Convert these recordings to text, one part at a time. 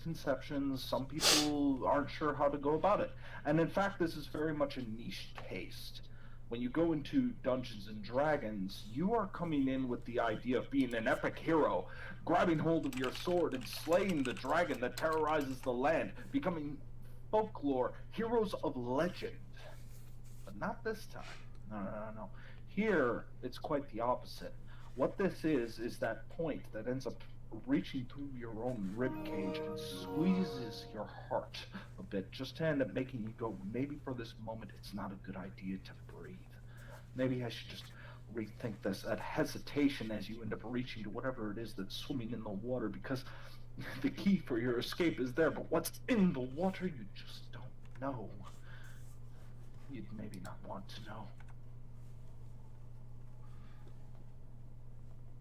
misconceptions. Some people aren't sure how to go about it. And in fact, this is very much a niche taste. When you go into Dungeons and Dragons, you are coming in with the idea of being an epic hero, grabbing hold of your sword and slaying the dragon that terrorizes the land, becoming folklore, heroes of legend. But not this time. No. Here, it's quite the opposite. What this is that point that ends up reaching through your own ribcage and squeezes your heart a bit, just to end up making you go, maybe for this moment it's not a good idea to breathe. Maybe I should just rethink this. That hesitation as you end up reaching to whatever it is that's swimming in the water, because the key for your escape is there, but what's in the water you just don't know. You'd maybe not want to know.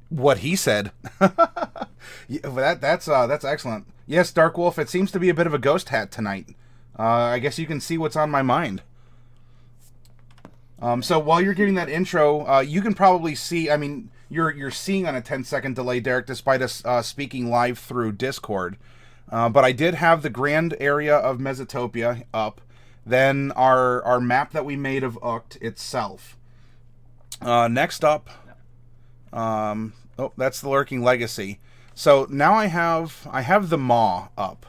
What he said. That's excellent. Yes, Dark Wolf, it seems to be a bit of a ghost hat tonight. I guess you can see what's on my mind. So while you're giving that intro, you can probably see, I mean, you're seeing on a 10-second delay, Derek, despite us speaking live through Discord. But I did have the grand area of Mesotopia up. Then our map that we made of Ukt itself. Next up... that's the Lurking Legacy. So now I have the Maw up,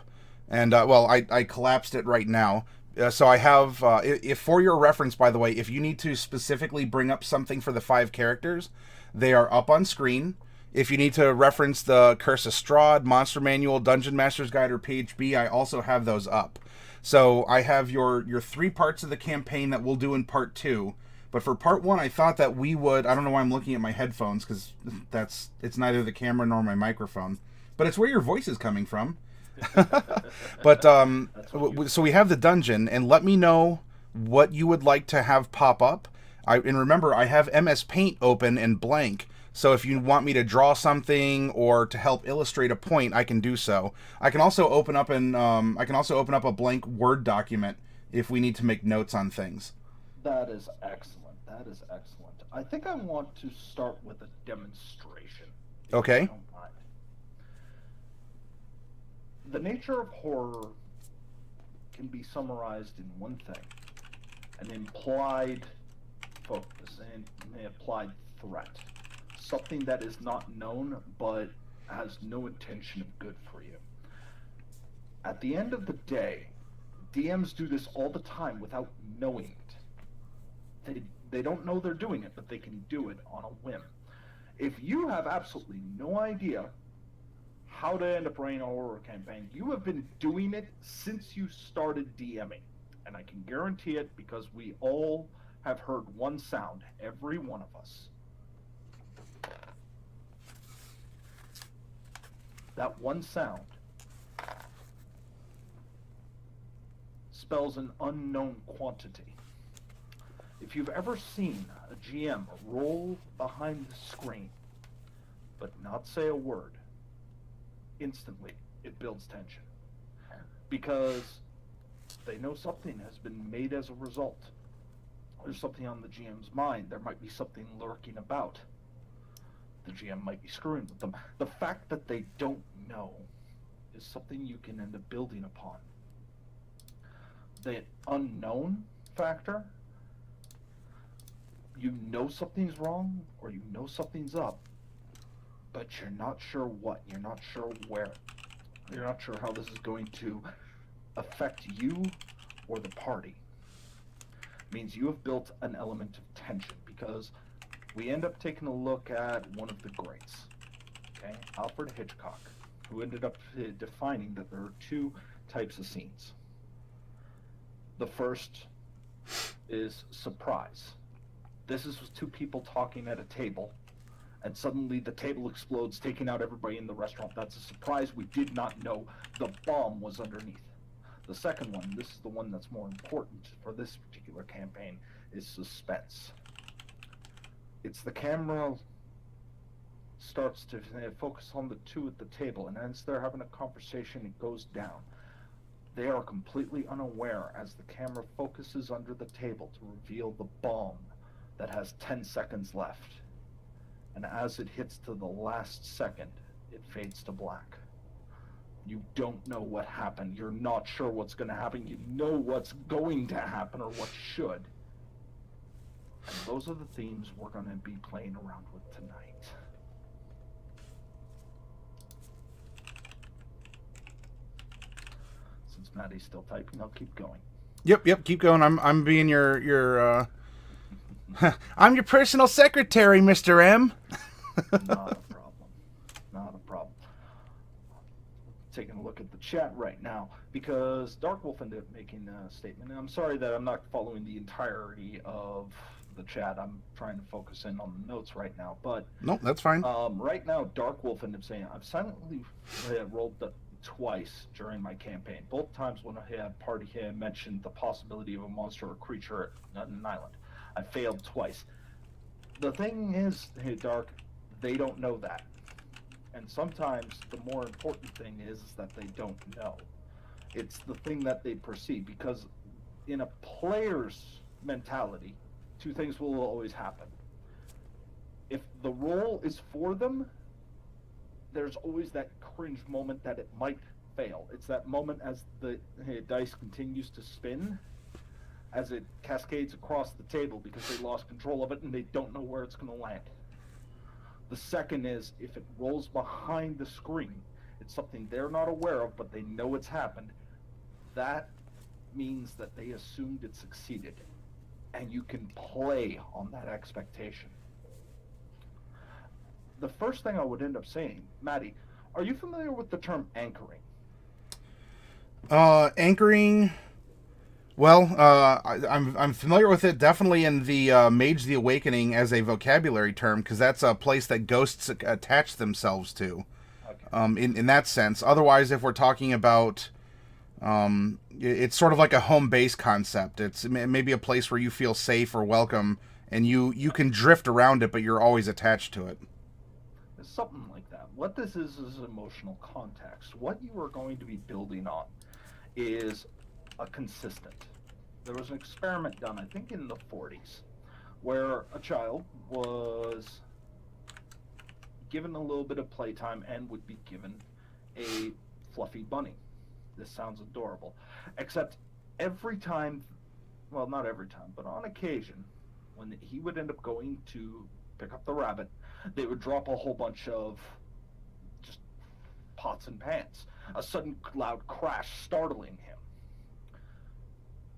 and I collapsed it right now. So I have, if for your reference, by the way, if you need to specifically bring up something for the 5 characters, they are up on screen. If you need to reference the Curse of Strahd, Monster Manual, Dungeon Master's Guide, or Page B, I also have those up. So I have your 3 parts of the campaign that we'll do in part 2. But for part 1, I thought that we would... I don't know why I'm looking at my headphones, because it's neither the camera nor my microphone. But it's where your voice is coming from. But, so we have the dungeon, and let me know what you would like to have pop up. And remember, I have MS Paint open and blank, so if you want me to draw something or to help illustrate a point, I can do so. I can also open up a blank Word document if we need to make notes on things. That is excellent. I think I want to start with a demonstration. Okay. If you don't mind. The nature of horror can be summarized in one thing: an implied focus, an implied threat. Something that is not known but has no intention of good for you. At the end of the day, DMs do this all the time without knowing it. They don't know they're doing it, but they can do it on a whim. If you have absolutely no idea how to end up running a horror campaign, you have been doing it since you started DMing. And I can guarantee it because we all have heard one sound, every one of us. That one sound spells an unknown quantity. If you've ever seen a GM roll behind the screen, but not say a word, instantly it builds tension. Because they know something has been made as a result. There's something on the GM's mind. There might be something lurking about. The GM might be screwing with them. The fact that they don't know is something you can end up building upon. The unknown factor, you know something's wrong or you know something's up, but you're not sure what, you're not sure where. You're not sure how this is going to affect you or the party. It means you have built an element of tension, because we end up taking a look at one of the greats, okay, Alfred Hitchcock, who ended up defining that there are 2 types of scenes. The first is surprise. This is 2 people talking at a table, and suddenly the table explodes, taking out everybody in the restaurant. That's a surprise. We did not know the bomb was underneath. The second one, this is the one that's more important for this particular campaign, is suspense. It's the camera starts to focus on the 2 at the table, and as they're having a conversation, it goes down. They are completely unaware as the camera focuses under the table to reveal the bomb that has 10 seconds left. And as it hits to the last second, it fades to black. You don't know what happened. You're not sure what's going to happen. You know what's going to happen or what should. And those are the themes we're going to be playing around with tonight. Since Maddie's still typing, I'll keep going. Yep, keep going. I'm being your I'm your personal secretary, Mr. M. Not a problem. Not a problem. Taking a look at the chat right now, because Dark Wolf ended up making a statement, and I'm sorry that I'm not following the entirety of the chat. I'm trying to focus in on the notes right now, but nope, that's fine. Right now, Dark Wolf ended up saying, I've silently rolled twice during my campaign. Both times when I had party had mentioned the possibility of a monster or creature at an island. I failed twice. The thing is, hey Dark, they don't know that. And sometimes the more important thing is that they don't know. It's the thing that they perceive, because in a player's mentality, two things will always happen. If the roll is for them, there's always that cringe moment that it might fail. It's that moment as the dice continues to spin, as it cascades across the table because they lost control of it and they don't know where it's going to land. The second is, if it rolls behind the screen, it's something they're not aware of, but they know it's happened. That means that they assumed it succeeded, and you can play on that expectation. The first thing I would end up saying, Maddie, are you familiar with the term anchoring? Anchoring. Well, I'm familiar with it definitely in the Mage the Awakening as a vocabulary term, because that's a place that ghosts attach themselves to. Okay. In that sense. Otherwise, if we're talking about, it's sort of like a home base concept. It's maybe a place where you feel safe or welcome, and you can drift around it, but you're always attached to it. It's something like that. What this is emotional context. What you are going to be building on is a consistent. There was an experiment done, I think in the 40s, where a child was given a little bit of playtime and would be given a fluffy bunny. This sounds adorable. Except every time, well, not every time, but on occasion, when he would end up going to pick up the rabbit, they would drop a whole bunch of just pots and pans. A sudden loud crash startling him.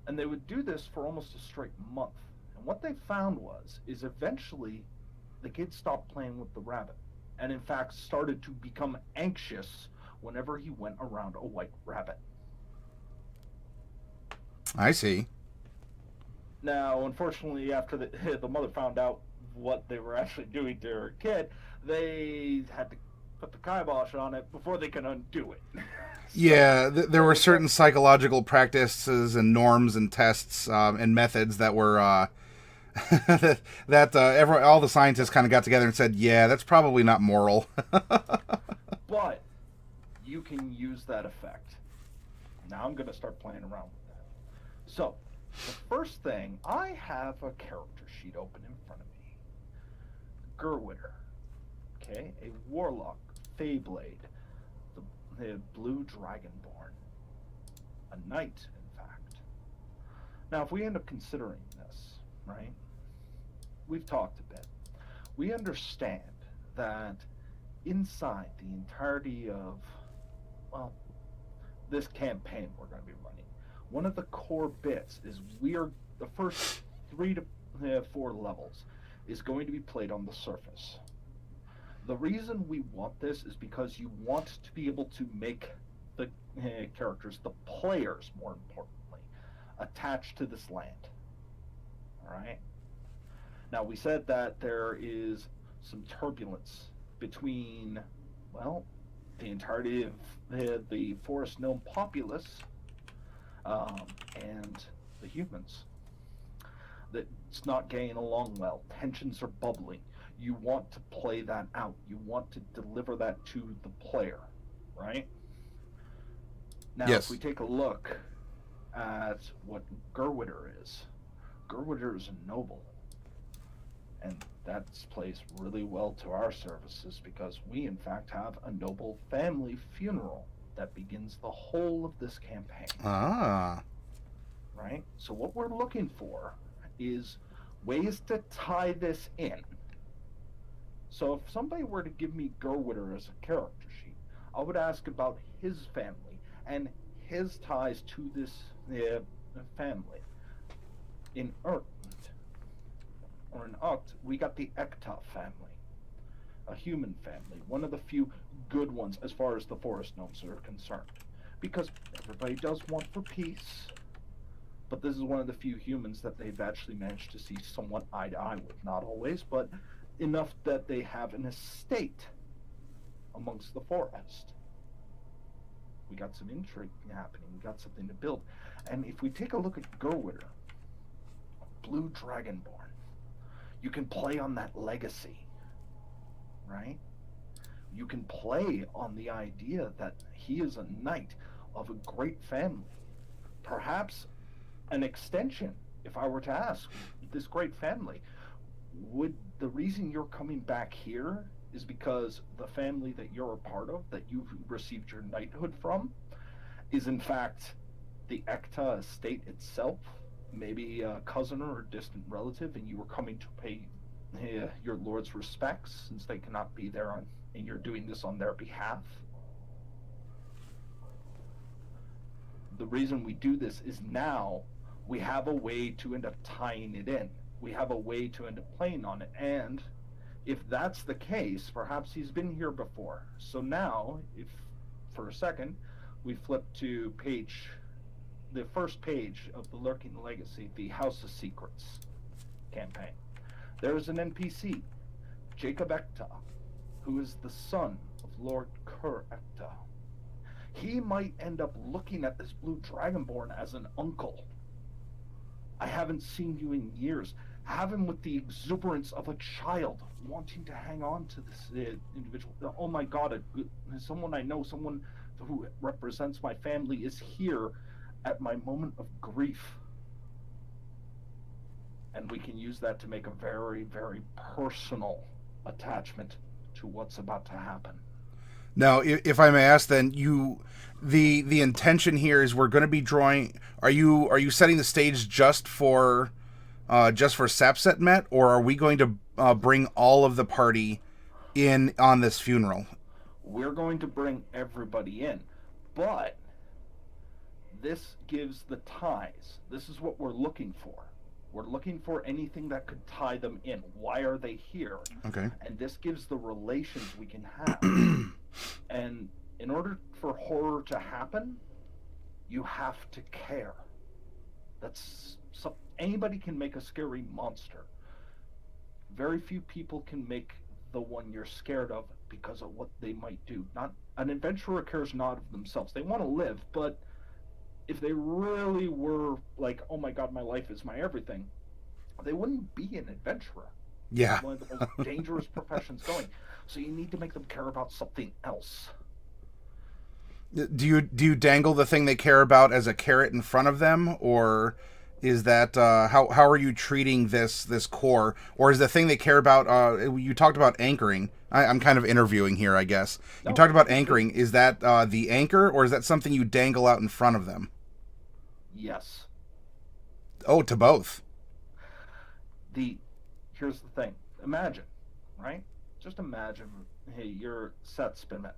And they would do this for almost a straight month. And what they found is eventually the kid stopped playing with the rabbit, and in fact started to become anxious whenever he went around a white rabbit. I see. Now, unfortunately, after the mother found out what they were actually doing to her kid, they had to put the kibosh on it before they could undo it. Yeah, there were certain psychological practices and norms and tests and methods that were all the scientists kind of got together and said, yeah, that's probably not moral. But you can use that effect. Now I'm going to start playing around with that. So, the first thing, I have a character sheet open in front of me. Gerwitter. Okay, a warlock, Feyblade. The blue dragonborn. A knight, in fact. Now, if we end up considering this, right, we've talked a bit. We understand that inside the entirety of, well, this campaign we're going to be running, one of the core bits is the first 3 to 4 levels is going to be played on the surface. The reason we want this is because you want to be able to make the characters, the players more importantly, attached to this land. Alright? Now, we said that there is some turbulence between, well, the entirety of the forest gnome populace and the humans. That's not getting along well. Tensions are bubbling. You want to play that out. You want to deliver that to the player, right? Now, yes. If we take a look at what Gerwitter is a noble. And that plays really well to our services because we, in fact, have a noble family funeral that begins the whole of this campaign. Ah. Right? So what we're looking for is ways to tie this in. So if somebody were to give me Gerwitter as a character sheet, I would ask about his family and his ties to this family. In Ucht, we got the Ekta family, a human family, one of the few good ones as far as the forest gnomes are concerned. Because everybody does want for peace, but this is one of the few humans that they've actually managed to see somewhat eye to eye with. Not always, but enough that they have an estate amongst the forest. We got some intrigue happening. We got something to build. And if we take a look at Gerwitter, Blue Dragonborn, you can play on that legacy, right? You can play on the idea that he is a knight of a great family. Perhaps an extension, if I were to ask this great family, would the reason you're coming back here is because the family that you're a part of, that you've received your knighthood from, is in fact the Ekta estate itself, maybe a cousin or a distant relative, and you were coming to pay your lord's respects since they cannot be there and you're doing this on their behalf? The reason we do this is now we have a way to end up tying it in. We have a way to end up playing on it. And if that's the case, perhaps he's been here before. So now, if for a second, we flip to the first page of the Lurking Legacy, the House of Secrets campaign. There is an NPC, Jacob Ekta, who is the son of Lord Kur Ekta. He might end up looking at this Blue Dragonborn as an uncle. I haven't seen you in years. Have him with the exuberance of a child wanting to hang on to this individual. Oh my God, someone I know, someone who represents my family is here at my moment of grief. And we can use that to make a very, very personal attachment to what's about to happen. Now, if I may ask, then the intention here is we're going to be drawing. Are you setting the stage just for Sapset Met, or are we going to bring all of the party in on this funeral? We're going to bring everybody in, but this gives the ties. This is what we're looking for. We're looking for anything that could tie them in. Why are they here? Okay. And this gives the relations we can have. And in order for horror to happen, you have to care. Anybody can make a scary monster. Very few people can make the one you're scared of because of what they might do. Not an adventurer cares not of themselves. They want to live, but if they really were like, oh my God, my life is my everything, they wouldn't be an adventurer. Yeah. One of the most dangerous professions going. So you need to make them care about something else. Do you dangle the thing they care about as a carrot in front of them, or is that how are you treating this core, or is the thing they care about? You talked about anchoring. I'm kind of interviewing here, I guess. You talked about anchoring. Is that the anchor, or is that something you dangle out in front of them? Yes. Oh, to both. Here's the thing. Imagine, right? Just imagine, hey, you're Set Spinmet,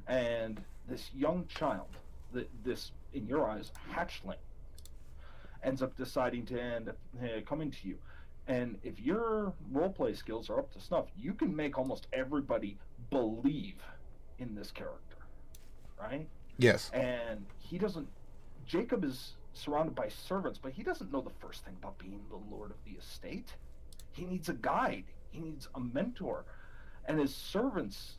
and this young child, this, in your eyes, hatchling, ends up deciding to end up coming to you. And if your roleplay skills are up to snuff, you can make almost everybody believe in this character, right? Yes. And Jacob is surrounded by servants, but he doesn't know the first thing about being the lord of the estate. He needs a guide. He needs a mentor. And his servants,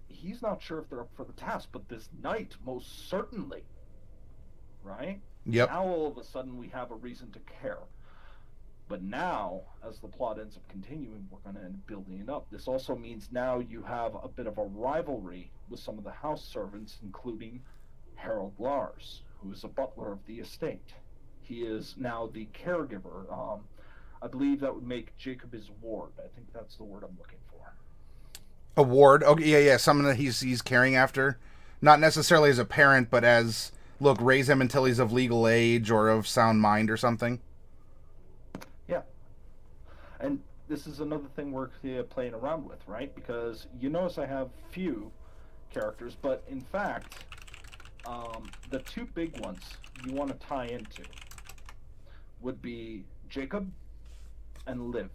he's not sure if they're up for the task, but this knight, most certainly. Right? Yep. Now all of a sudden we have a reason to care. But now, as the plot ends up continuing, we're going to end up building it up. This also means now you have a bit of a rivalry with some of the house servants, including Harold Lars, who is a butler of the estate. He is now the caregiver. I believe that would make Jacob his ward. I think that's the word I'm looking for. A ward? Okay, yeah. Someone that he's caring after. not necessarily as a parent, but as, look, raise him until he's of legal age or of sound mind or something. Yeah. And this is another thing we're playing around with, right? Because you notice I have few characters, but in fact, the two big ones you want to tie into would be Jacob and Liv.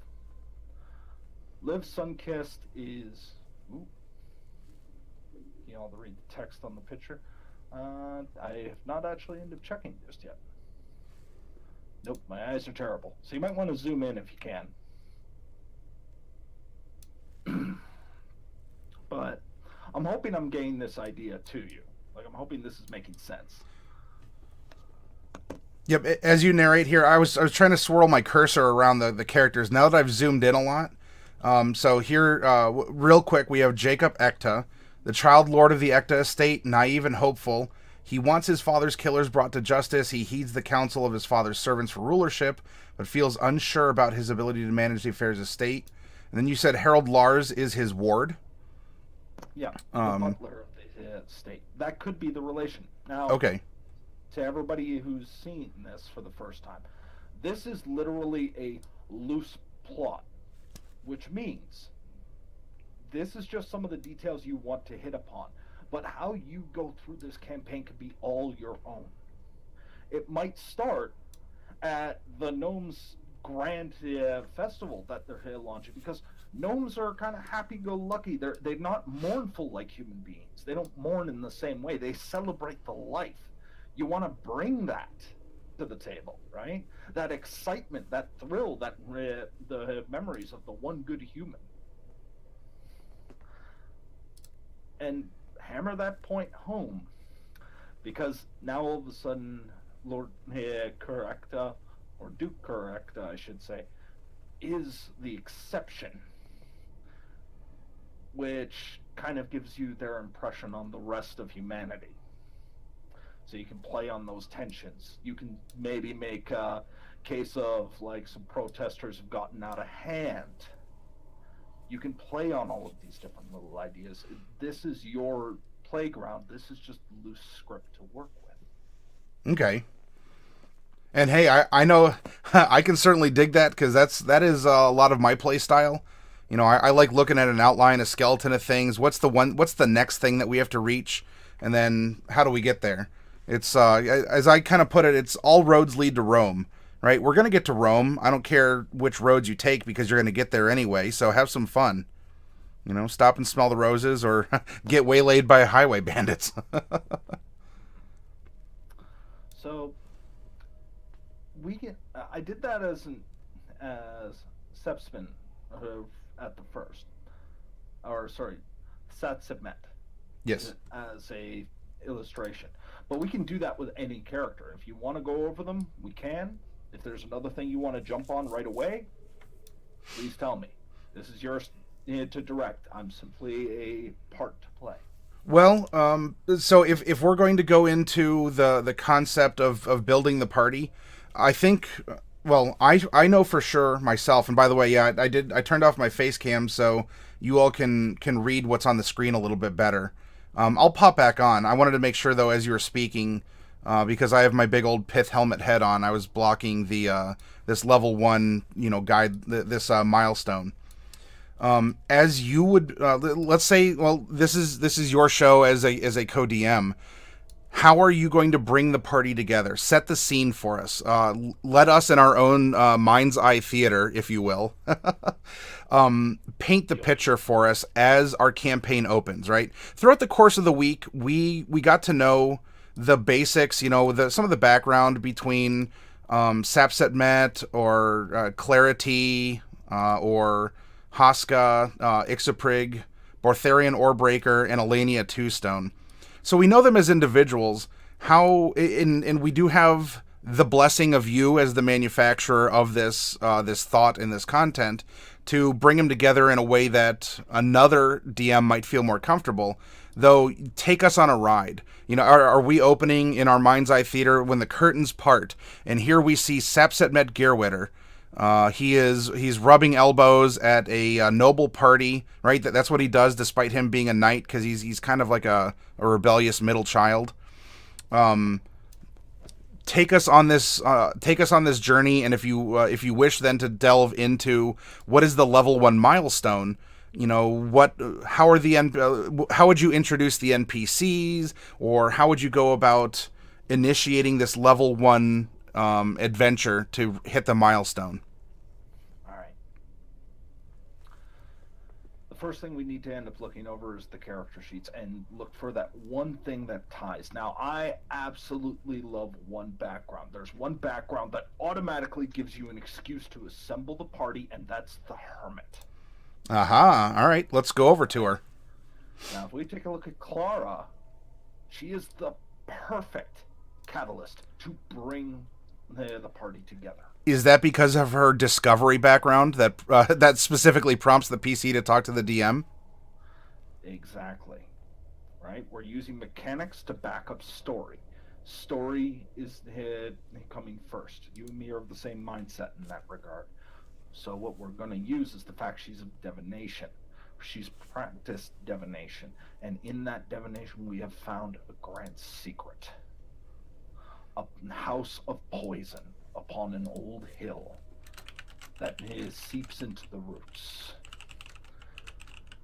Liv Sunkissed is... Ooh, you know, to read the text on the picture. I have not actually ended up checking just yet. Nope, my eyes are terrible. So you might want to zoom in if you can. But I'm hoping I'm getting this idea to you. Like, I'm hoping this is making sense. Yep, as you narrate here, I was trying to swirl my cursor around the characters. Now that I've zoomed in a lot, so here, real quick, we have Jacob Ekta, the child lord of the Ekta estate, naive and hopeful. He wants his father's killers brought to justice. He heeds the counsel of his father's servants for rulership, but feels unsure about his ability to manage the affairs of state. And then you said Harold Lars is his ward. Yeah, the butler of the estate. That could be the relation. Now, okay. To everybody who's seen this for the first time, this is literally a loose plot, which means this is just some of the details you want to hit upon. But how you go through this campaign could be all your own. It might start at the Gnomes Grand Festival that they're launching, because gnomes are kind of happy-go-lucky. They're not mournful like human beings. They don't mourn in the same way. They celebrate the life. You want to bring that to the table, right? That excitement, that thrill, that the memories of the one good human. And hammer that point home, because now all of a sudden Lord Correcta, or Duke Correcta, I should say, is the exception, which kind of gives you their impression on the rest of humanity. So you can play on those tensions. You can maybe make a case of, like, some protesters have gotten out of hand. You can play on all of these different little ideas. This is your playground. This is just loose script to work with. Okay. And hey, I know I can certainly dig that, because that is a lot of my play style. You know, I like looking at an outline, a skeleton of things. What's the next thing that we have to reach, and then how do we get there? It's as I kind of put it, it's all roads lead to Rome, right? We're gonna get to Rome. I don't care which roads you take, because you're gonna get there anyway. So have some fun. You know, stop and smell the roses, or get waylaid by highway bandits. So I did that as Sepspin at the first, or sorry, Sat Submet. Yes. As a illustration, but we can do that with any character. If you want to go over them, we can. If there's another thing you want to jump on right away, please tell me. This is yours to direct. I'm simply a part to play. Well, so if we're going to go into the concept of building the party, I think, well, I know for sure myself, and by the way, yeah, I turned off my face cam so you all can read what's on the screen a little bit better. I'll pop back on. I wanted to make sure, though, as you were speaking, because I have my big old pith helmet head on, I was blocking the this level 1, guide, this milestone. As you would, let's say, well, this is your show as a co-DM. How are you going to bring the party together? Set the scene for us. Let us, in our own mind's eye theater, if you will, paint the picture for us as our campaign opens, right? Throughout the course of the week, we got to know the basics, some of the background between Sapsetmet or Clarity or Haska, Ixaprig, Bortharian Orebreaker, and Elenia Twostone. So we know them as individuals. And we do have the blessing of you as the manufacturer of this thought and this content to bring them together in a way that another DM might feel more comfortable. Though, take us on a ride. Are we opening in our mind's eye theater when the curtains part, and here we see Sapsetmet Gearwitter, He's rubbing elbows at a noble party, right? That's what he does, despite him being a knight, because he's kind of like a rebellious middle child. Take us on this journey, and if you wish, then to delve into what is the level 1 milestone. How would you introduce the NPCs, or how would you go about initiating this level 1 adventure to hit the milestone? First thing we need to end up looking over is the character sheets and look for that one thing that ties. Now, I absolutely love one background. There's one background that automatically gives you an excuse to assemble the party, and that's the Hermit. Aha. All right, let's go over to her. Now, if we take a look at Clara, she is the perfect catalyst to bring the party together. Is that because of her discovery background that specifically prompts the PC to talk to the DM? Exactly. Right? We're using mechanics to back up story. Story is coming first. You and me are of the same mindset in that regard. So what we're going to use is the fact she's of divination. She's practiced divination. And in that divination, we have found a grand secret. A house of poison upon an old hill that seeps into the roots.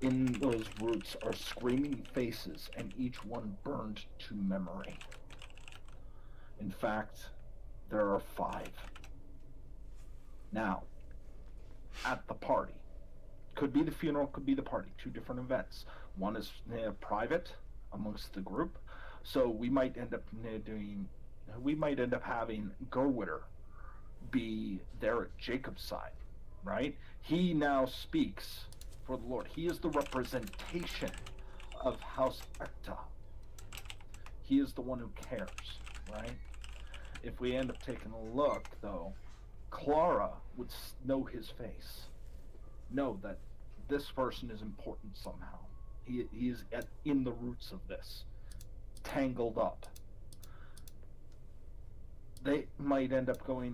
In those roots are screaming faces, and each one burned to memory. In fact, there are 5. Now, at the party, could be the funeral, could be the party, 2 different events. One is private amongst the group, so we might end up having Gerwitter be there at Jacob's side, right? He now speaks for the Lord. He is the representation of House Ekta. He is the one who cares, right? If we end up taking a look, though, Clara would know his face, know that this person is important somehow. He is in the roots of this, tangled up. They might end up going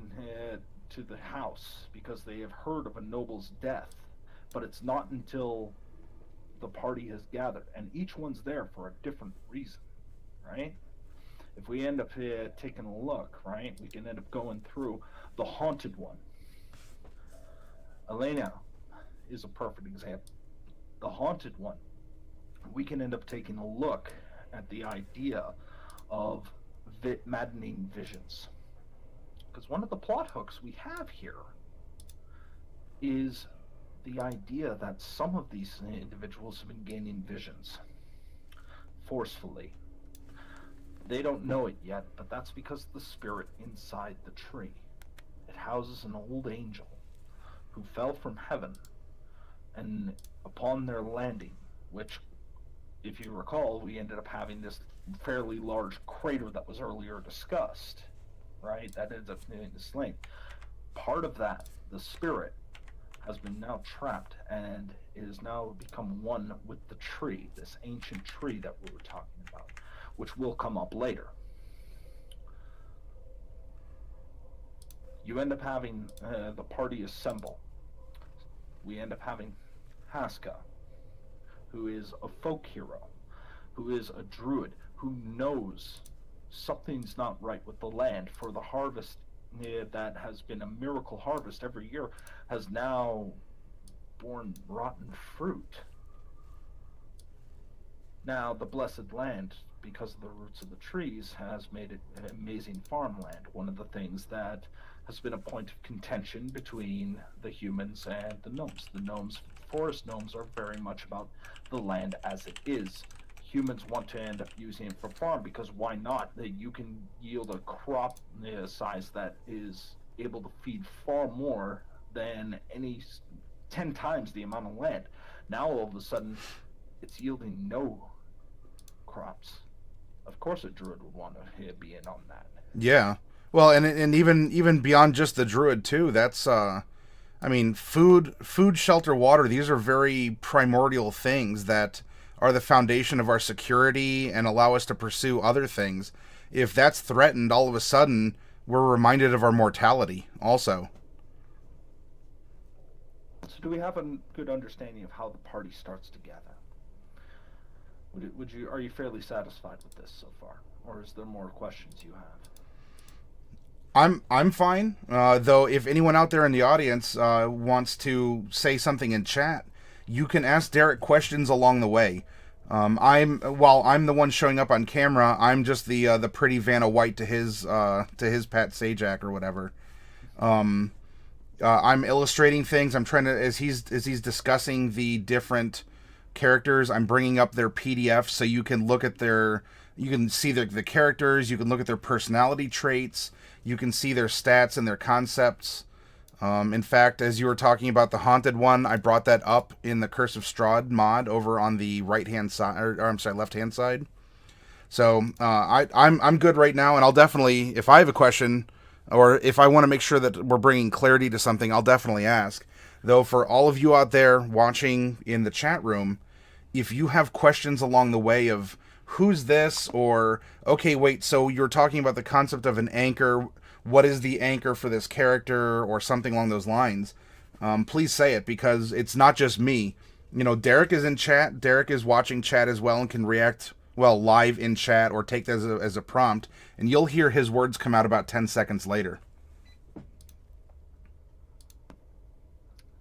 to the house because they have heard of a noble's death, but it's not until the party has gathered, and each one's there for a different reason, right? If we end up taking a look, right, we can end up going through the haunted one. Elena is a perfect example. The haunted one, we can end up taking a look at the idea of maddening visions. Because one of the plot hooks we have here is the idea that some of these individuals have been gaining visions forcefully. They don't know it yet, but that's because the spirit inside the tree. It houses an old angel who fell from heaven, and upon their landing, which, if you recall, we ended up having this fairly large crater that was earlier discussed, right? That ends up being the slain. Part of that, the spirit, has been now trapped and is now become one with the tree, this ancient tree that we were talking about, which will come up later. You end up having the party assemble. We end up having Haska, who is a folk hero, who is a druid, who knows something's not right with the land, for the harvest that has been a miracle harvest every year has now borne rotten fruit. Now, the blessed land, because of the roots of the trees, has made it an amazing farmland. One of the things that has been a point of contention between the humans and the gnomes. The gnomes, forest gnomes, are very much about the land as it is. Humans want to end up using it for farm because why not? You can yield a crop size that is able to feed far more than 10 times the amount of land. Now all of a sudden it's yielding no crops. Of course a druid would want to be in on that. Yeah. Well, and even beyond just the druid too, that's food, shelter, water, these are very primordial things that are the foundation of our security and allow us to pursue other things. If that's threatened, all of a sudden, we're reminded of our mortality also. So do we have a good understanding of how the party starts together? Are you fairly satisfied with this so far, or is there more questions you have? I'm fine. Though, if anyone out there in the audience wants to say something in chat, you can ask Derek questions along the way. While I'm the one showing up on camera, I'm just the pretty Vanna White to his Pat Sajak or whatever. I'm illustrating things. I'm trying to, as he's discussing the different characters, I'm bringing up their PDF so you can look at you can see the characters, you can look at their personality traits, you can see their stats and their concepts. In fact, as you were talking about the haunted one, I brought that up in the Curse of Strahd mod over on the right-hand side, or I'm sorry, left-hand side. So I'm good right now, and I'll definitely, if I have a question, or if I want to make sure that we're bringing clarity to something, I'll definitely ask. Though for all of you out there watching in the chat room, if you have questions along the way of who's this, or, okay, wait, so you're talking about the concept of an anchor, what is the anchor for this character, or something along those lines, please say it, because it's not just me. You know, Derek is in chat, Derek is watching chat as well, and can react, well, live in chat, or take that as a prompt, and you'll hear his words come out about 10 seconds later.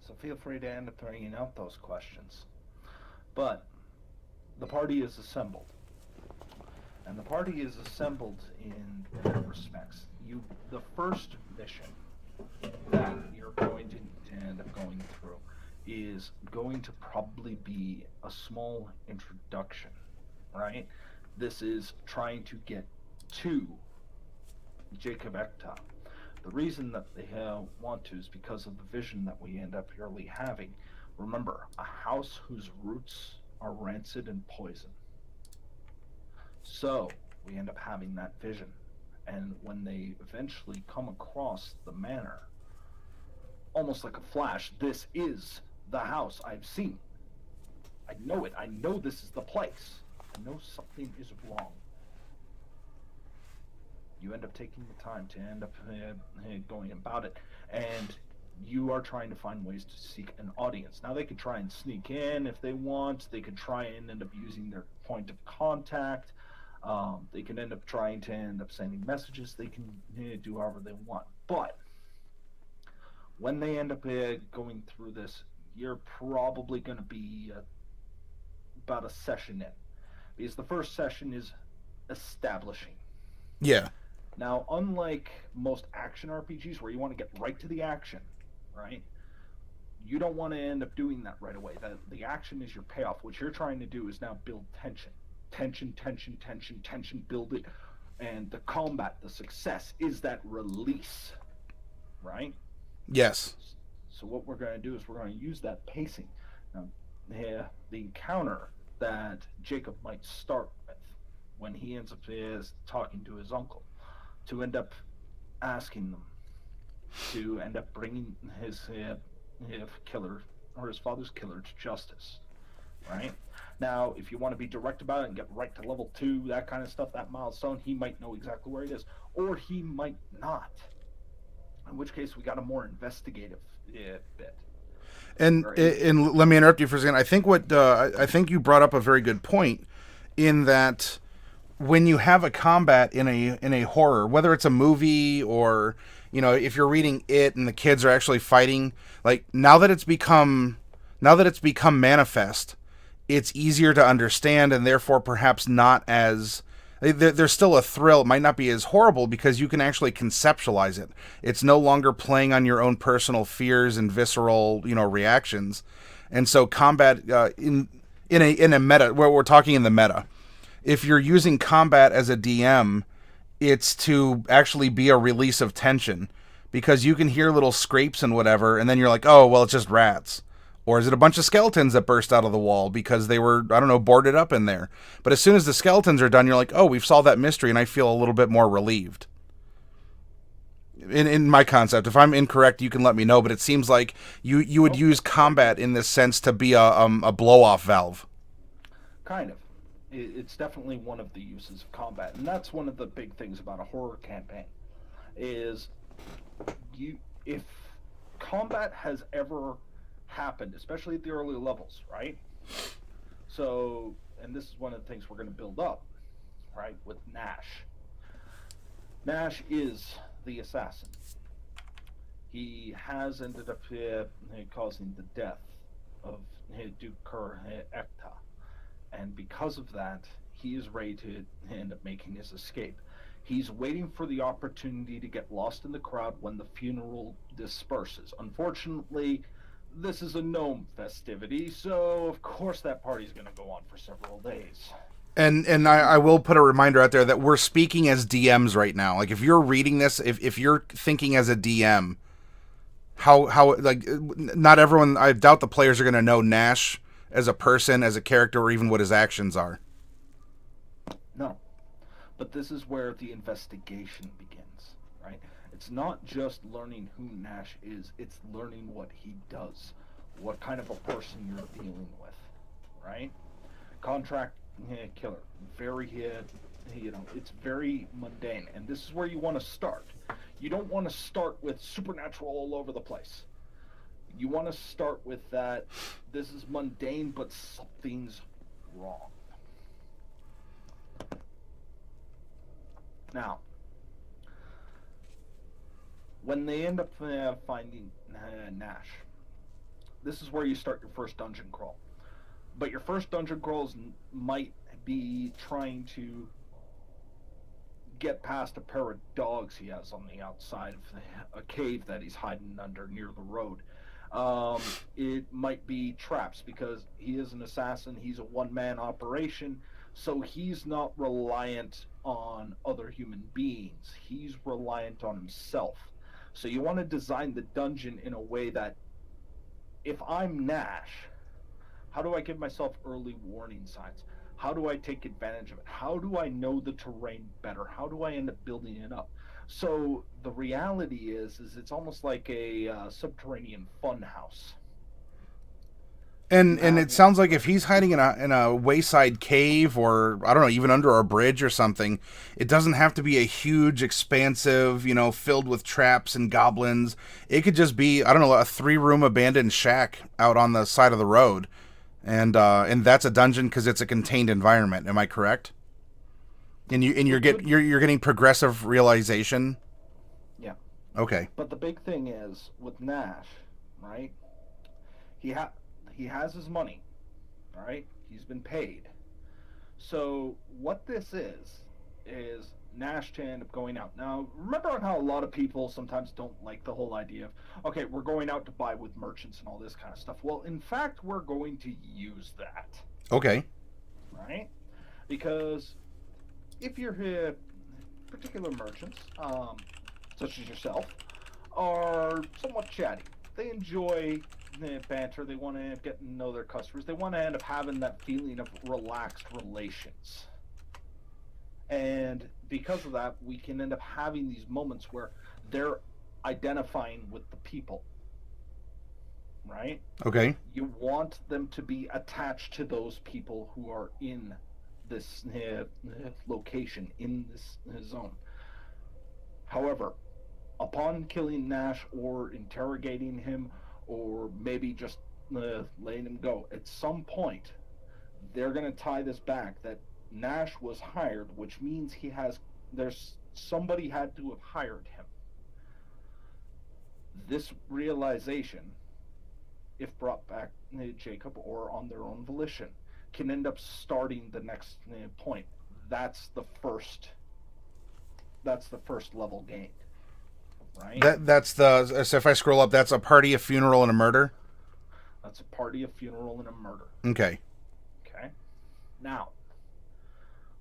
So feel free to end up bringing out those questions. But the party is assembled. And the party is assembled in different respects. The first mission that you're going to end up going through is going to probably be a small introduction, right? This is trying to get to Jacob Ekta. The reason that they want to is because of the vision that we end up really having. Remember, a house whose roots are rancid and poison. So we end up having that vision. And when they eventually come across the manor, almost like a flash, this is the house I've seen. I know it. I know this is the place. I know something is wrong. You end up taking the time to end up going about it, and you are trying to find ways to seek an audience. Now, they could try and sneak in if they want. They could try and end up using their point of contact. They can end up trying to end up sending messages. They can do however they want. But when they end up going through this, you're probably going to be about a session in. Because the first session is establishing. Yeah. Now, unlike most action RPGs where you want to get right to the action, right? You don't want to end up doing that right away. The action is your payoff. What you're trying to do is now build tension. Tension, build it. And the combat, the success, is that release, right? Yes. So what we're going to do is we're going to use that pacing. Now, the encounter that Jacob might start with when he ends up talking to his uncle, to end up asking them to end up bringing his killer, or his father's killer, to justice, right? Now, if you want to be direct about it and get right to level 2, that kind of stuff, that milestone, he might know exactly where it is, or he might not. In which case, we got a more investigative bit. And let me interrupt you for a second. I think I think you brought up a very good point, in that when you have a combat in a horror, whether it's a movie or, you know, if you're reading It and the kids are actually fighting, like, now that it's become manifest, it's easier to understand, and therefore perhaps not as... There's still a thrill. It might not be as horrible because you can actually conceptualize it. It's no longer playing on your own personal fears and visceral, you know, reactions. And so combat in a meta, where we're talking in the meta, if you're using combat as a DM, it's to actually be a release of tension, because you can hear little scrapes and whatever, and then you're like, oh, well, it's just rats. Or is it a bunch of skeletons that burst out of the wall because they were, I don't know, boarded up in there? But as soon as the skeletons are done, you're like, oh, we've solved that mystery, and I feel a little bit more relieved. In my concept, if I'm incorrect, you can let me know, but it seems like you would use combat in this sense to be a blow-off valve. Kind of. It's definitely one of the uses of combat, and that's one of the big things about a horror campaign, is if combat has ever happened, especially at the early levels, right? So, and this is one of the things we're going to build up, right, with Nash. Nash is the assassin. He has ended up causing the death of Duker Ekta. And because of that, he is ready to end up making his escape. He's waiting for the opportunity to get lost in the crowd when the funeral disperses. Unfortunately, this is a gnome festivity, so of course that party's going to go on for several days. And I will put a reminder out there that we're speaking as DMs right now. Like, if you're reading this, if you're thinking as a DM, how like, not everyone, I doubt the players are going to know Nash as a person, as a character, or even what his actions are. No. But this is where the investigation begins, right? It's not just learning who Nash is, it's learning what he does, what kind of a person you're dealing with, right? Contract killer, very it's very mundane, and this is where you want to start. You don't want to start with supernatural all over the place. You want to start with that this is mundane, but something's wrong. Now, when they end up finding Nash, this is where you start your first dungeon crawl. But your first dungeon crawls might be trying to get past a pair of dogs he has on the outside of a cave that he's hiding under near the road. It might be traps, because he is an assassin, he's a one-man operation, so he's not reliant on other human beings. He's reliant on himself. So you want to design the dungeon in a way that, if I'm Nash, how do I give myself early warning signs? How do I take advantage of it? How do I know the terrain better? How do I end up building it up? So the reality is it's almost like a subterranean fun house. And it sounds like if he's hiding in a wayside cave, or I don't know, even under a bridge or something, it doesn't have to be a huge, expansive, filled with traps and goblins. It could just be, I don't know, a 3-room abandoned shack out on the side of the road, and that's a dungeon because it's a contained environment. Am I correct? And you're getting progressive realization. Yeah. Okay. But the big thing is with Nash, right? He has his money, all right? He's been paid. So what this is Nash to end up going out. Now, remember how a lot of people sometimes don't like the whole idea of, okay, we're going out to buy with merchants and all this kind of stuff. Well, in fact, we're going to use that. Okay. Right? Because if you're here, particular merchants, such as yourself, are somewhat chatty. They enjoy banter. They want to get to know their customers. They want to end up having that feeling of relaxed relations. And because of that, we can end up having these moments where they're identifying with the people. Right? Okay. You want them to be attached to those people who are in this location, in this zone. However, upon killing Nash or interrogating him, or maybe just letting him go, at some point they're going to tie this back that Nash was hired, which means there's somebody had to have hired him. This realization, if brought back Jacob or on their own volition, can end up starting the next point. That's the first level gained. Right? So if I scroll up, that's a party, a funeral, and a murder? That's a party, a funeral, and a murder. Okay. Now,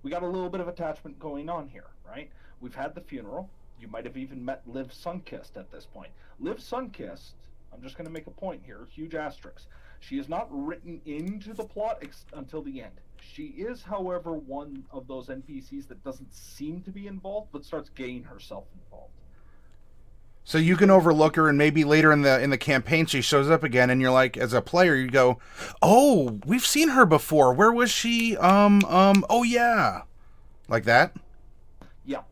we got a little bit of attachment going on here, right? We've had the funeral. You might have even met Liv Sunkissed at this point. Liv Sunkissed, I'm just going to make a point here, huge asterisk. She is not written into the plot until the end. She is, however, one of those NPCs that doesn't seem to be involved, but starts getting herself involved. So you can overlook her, and maybe later in the campaign she shows up again, and you're like, as a player, you go, "Oh, we've seen her before. Where was she? Oh yeah," like that. Yeah.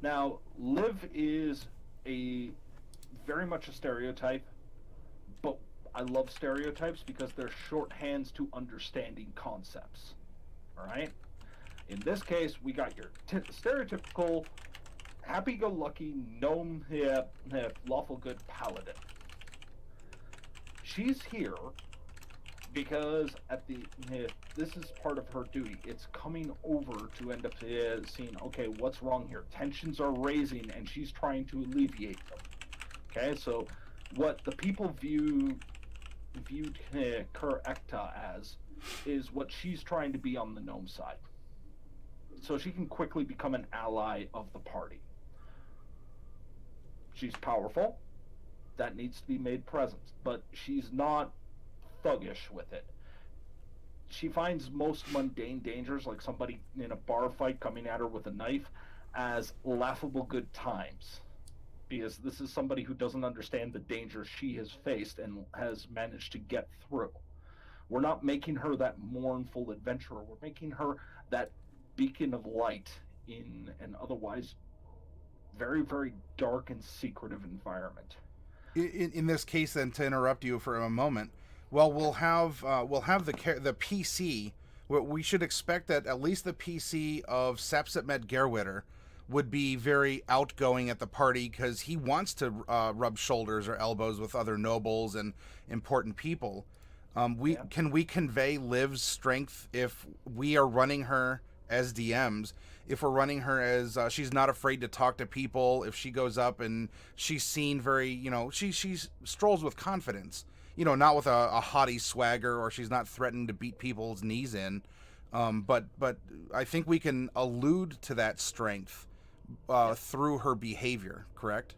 Now, Liv is very much a stereotype, but I love stereotypes because they're shorthands to understanding concepts. All right? In this case, we got your stereotypical happy-go-lucky gnome lawful good paladin. She's here because this is part of her duty. It's coming over to end up seeing, okay, what's wrong here? Tensions are raising, and she's trying to alleviate them. Okay, so what the people viewed Cur Ekta as is what she's trying to be on the gnome side. So she can quickly become an ally of the party. She's powerful. That needs to be made present. But she's not thuggish with it. She finds most mundane dangers, like somebody in a bar fight coming at her with a knife, as laughable good times. Because this is somebody who doesn't understand the danger she has faced and has managed to get through. We're not making her that mournful adventurer. We're making her that beacon of light in an otherwise very, very dark and secretive environment. In this case, then, to interrupt you for a moment, well, we'll have the PC. We should expect that at least the PC of Sapset Med Gerwitter would be very outgoing at the party because he wants to rub shoulders or elbows with other nobles and important people. Can we convey Liv's strength if we are running her as DMs? If we're running her as she's not afraid to talk to people, if she goes up and she's seen very, she strolls with confidence, not with a haughty swagger, or she's not threatening to beat people's knees in. But I think we can allude to that strength through her behavior, correct?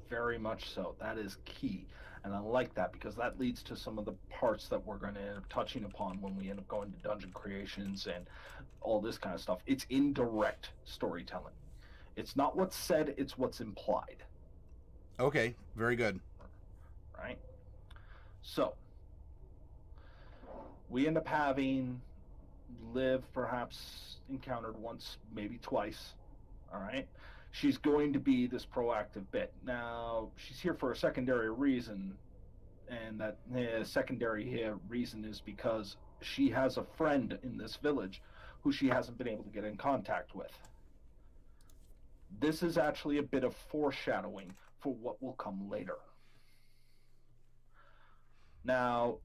Very much so. That is key. And I like that because that leads to some of the parts that we're going to end up touching upon when we end up going to dungeon creations and all this kind of stuff. It's indirect storytelling. It's not what's said, it's what's implied. Okay, very good. Right? So, we end up having Liv perhaps encountered once, maybe twice. All right? She's going to be this proactive bit. Now, she's here for a secondary reason, and that secondary reason is because she has a friend in this village who she hasn't been able to get in contact with. This is actually a bit of foreshadowing for what will come later. Now,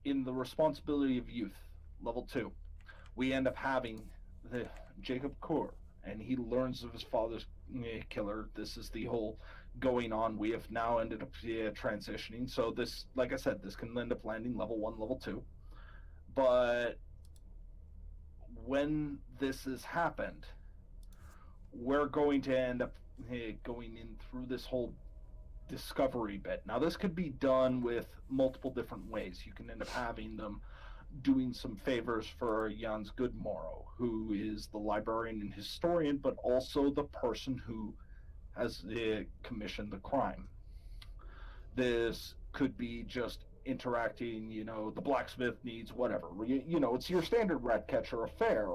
in the responsibility of youth, level 2, we end up having the Jacob Kur, and he learns of his father's killer. This is the whole going on. We have now ended up transitioning. So this, like I said, this can end up landing level 1, level 2. But when this has happened, we're going to end up going in through this whole discovery bit. Now, this could be done with multiple different ways. You can end up having them doing some favors for Jans Goodmorrow, who is the librarian and historian, but also the person who has commissioned the crime. This could be just interacting, the blacksmith needs whatever. It's your standard rat catcher affair.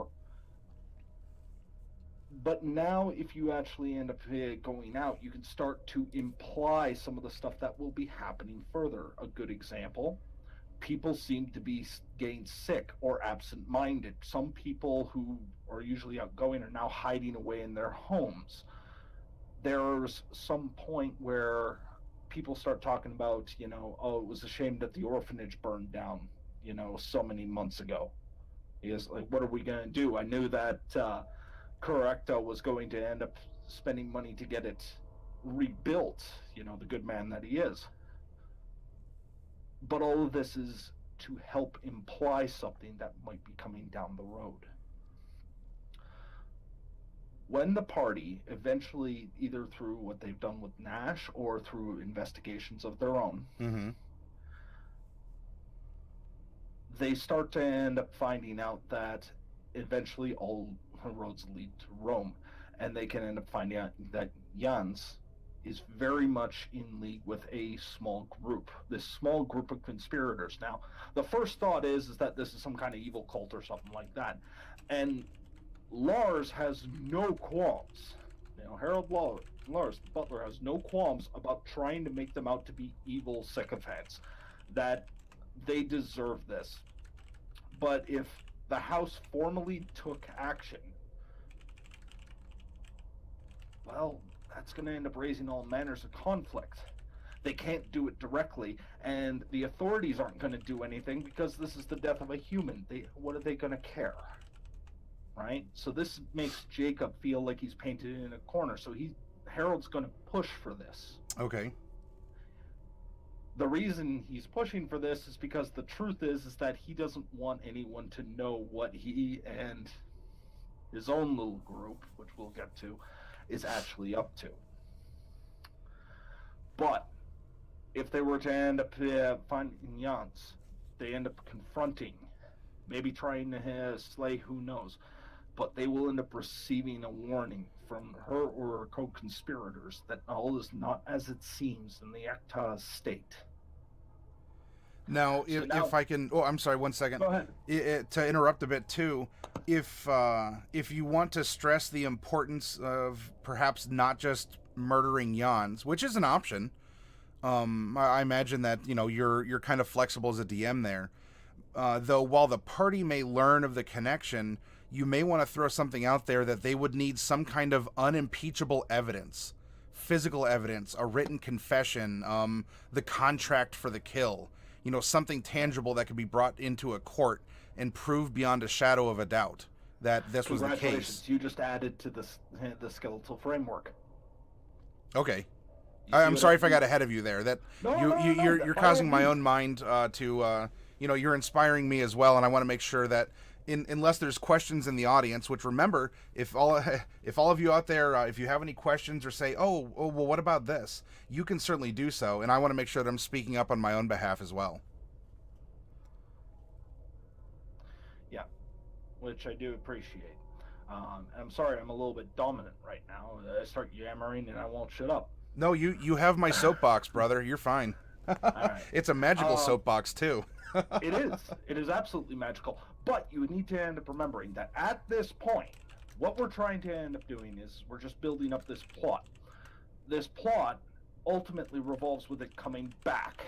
But now, if you actually end up going out, you can start to imply some of the stuff that will be happening further. A good example: people seem to be getting sick or absent-minded. Some people who are usually outgoing are now hiding away in their homes. There's some point where people start talking about, oh, it was a shame that the orphanage burned down, so many months ago. Because, what are we going to do? I knew that Correcto was going to end up spending money to get it rebuilt, the good man that he is. But all of this is to help imply something that might be coming down the road. When the party eventually, either through what they've done with Nash or through investigations of their own, they start to end up finding out that eventually all roads lead to Rome, and they can end up finding out that Jans is very much in league with a small group, this small group of conspirators. Now, the first thought is that this is some kind of evil cult or something like that, and Lars has no qualms. Harold Lars, the butler, has no qualms about trying to make them out to be evil sycophants. that they deserve this. But if the House formally took action, well, that's going to end up raising all manners of conflict. They can't do it directly, and the authorities aren't going to do anything because this is the death of a human. What are they going to care? Right? So this makes Jacob feel like he's painted in a corner. So Harold's going to push for this. Okay. The reason he's pushing for this is because the truth is that he doesn't want anyone to know what he and his own little group, which we'll get to, is actually up to. But if they were to end up finding Jans, they end up confronting, maybe trying to slay, who knows, but they will end up receiving a warning from her or her co-conspirators that all is not as it seems in the Ekta state. Now, if I can... Oh, I'm sorry, 1 second. Go ahead. To interrupt a bit, too, if you want to stress the importance of perhaps not just murdering Jans, which is an option, I imagine that, you're kind of flexible as a DM there. Though, while the party may learn of the connection, you may want to throw something out there that they would need some kind of unimpeachable evidence, physical evidence, a written confession, the contract for the kill, something tangible that could be brought into a court and prove beyond a shadow of a doubt that this was the case. You just added to the skeletal framework. Okay. I'm sorry if I got ahead of you there. You're causing my own mind to you're inspiring me as well, and I want to make sure that unless there's questions in the audience, which remember, if all of you out there, if you have any questions or say, well, what about this? You can certainly do so, and I want to make sure that I'm speaking up on my own behalf as well. Yeah, which I do appreciate. And I'm sorry, I'm a little bit dominant right now. I start yammering and I won't shut up. No, you have my soapbox, brother. You're fine. Right. It's a magical soapbox, too. It is. It is absolutely magical. But you would need to end up remembering that at this point, what we're trying to end up doing is we're just building up this plot. This plot ultimately revolves with it coming back,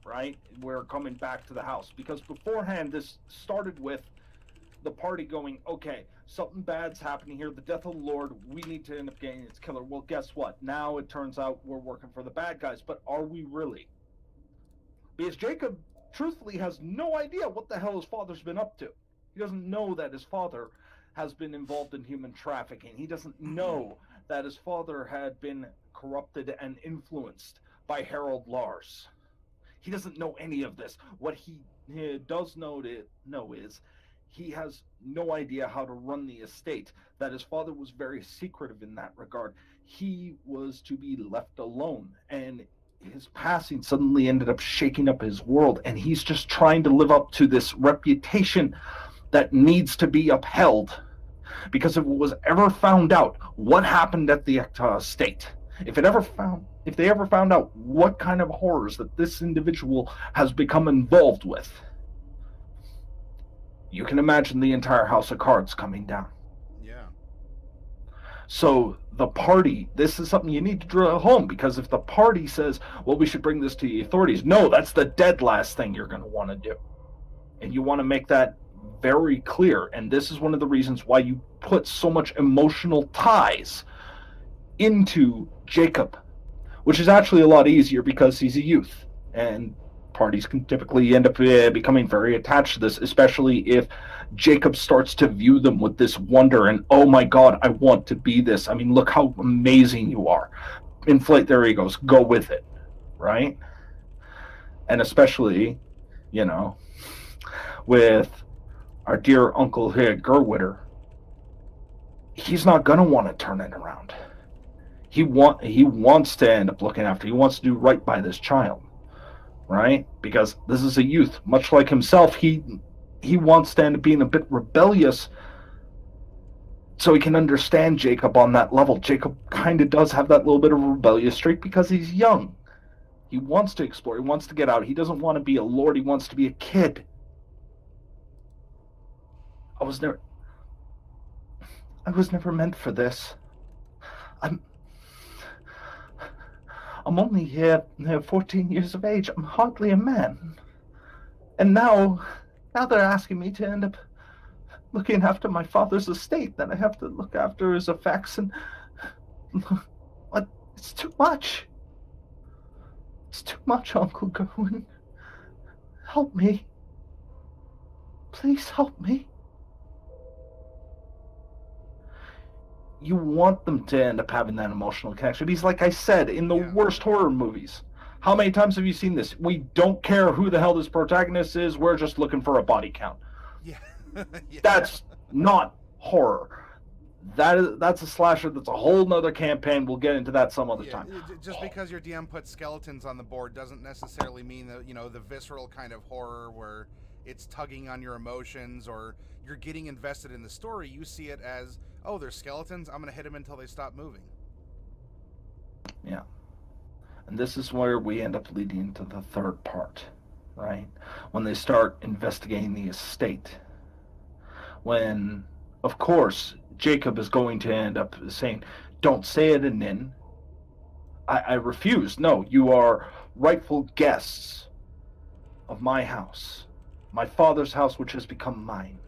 right? We're coming back to the house. Because beforehand, this started with the party going, okay, something bad's happening here, the death of the Lord, we need to end up getting its killer. Well, guess what? Now it turns out we're working for the bad guys, but are we really? Because Jacob truthfully has no idea what the hell his father's been up to. He doesn't know that his father has been involved in human trafficking. He doesn't know that his father had been corrupted and influenced by Harold Lars. He doesn't know any of this. What he does know is he has no idea how to run the estate, that his father was very secretive in that regard. He was to be left alone, and his passing suddenly ended up shaking up his world, and he's just trying to live up to this reputation that needs to be upheld. Because if it was ever found out what happened at the Ekta estate, if they ever found out what kind of horrors that this individual has become involved with, you can imagine the entire house of cards coming down. Yeah. So the party, this is something you need to drill home, because if the party says, well, we should bring this to the authorities, no, that's the dead last thing you're going to want to do. And you want to make that very clear. And this is one of the reasons why you put so much emotional ties into Jacob, which is actually a lot easier because he's a youth. And parties can typically end up becoming very attached to this, especially if Jacob starts to view them with this wonder and, oh my God, I want to be this. I mean, look how amazing you are. Inflate their egos, go with it, right? And especially, with our dear Uncle Gerwitter, he's not going to want to turn it around. He wants to end up looking after, he wants to do right by this child. Right? Because this is a youth. Much like himself, he wants to end up being a bit rebellious so he can understand Jacob on that level. Jacob kind of does have that little bit of a rebellious streak because he's young. He wants to explore. He wants to get out. He doesn't want to be a lord. He wants to be a kid. I was never meant for this. I'm only here 14 years of age. I'm hardly a man. And now they're asking me to end up looking after my father's estate. Then I have to look after his effects, and what? It's too much. It's too much, Uncle Gerwin. Help me. Please help me. You want them to end up having that emotional connection. Because like I said, in the worst horror movies, how many times have you seen this? We don't care who the hell this protagonist is. We're just looking for a body count. Yeah. Yeah. That's not horror. That's a slasher. That's a whole nother campaign. We'll get into that some other time. Just because your DM puts skeletons on the board doesn't necessarily mean that, you know, the visceral kind of horror where it's tugging on your emotions or you're getting invested in the story. You see it as, oh, there's skeletons. I'm going to hit them until they stop moving. Yeah. And this is where we end up leading into the third part, right? When they start investigating the estate. When, of course, Jacob is going to end up saying, don't stay at an inn. I refuse. No, you are rightful guests of my house. My father's house, which has become mine.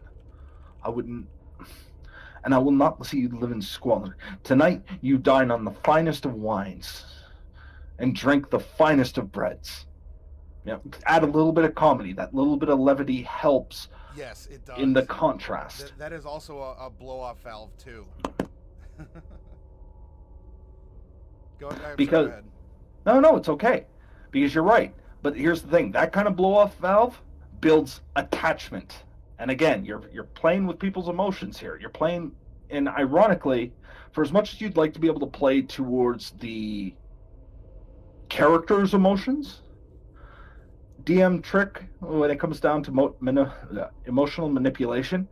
I wouldn't... And I will not see you live in squalor. Tonight, you dine on the finest of wines and drink the finest of breads. You know, add a little bit of comedy. That little bit of levity helps. Yes, it does. In the contrast. That is also a blow-off valve, too. Go ahead. No, it's okay. Because you're right. But here's the thing. That kind of blow-off valve builds attachment. And again, you're playing with people's emotions here. You're playing, and ironically, for as much as you'd like to be able to play towards the character's emotions, DM trick when it comes down to emotional manipulation,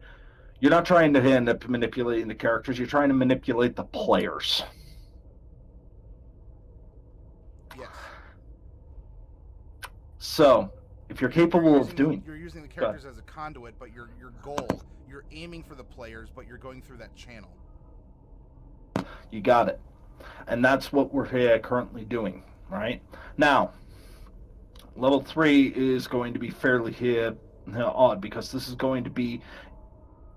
you're not trying to end up manipulating the characters. You're trying to manipulate the players. Yes. So, if you're capable of doing... You're using the characters as a conduit, but your goal, you're aiming for the players, but you're going through that channel. You got it. And that's what we're here currently doing, right? Now, level 3 is going to be fairly odd, because this is going to be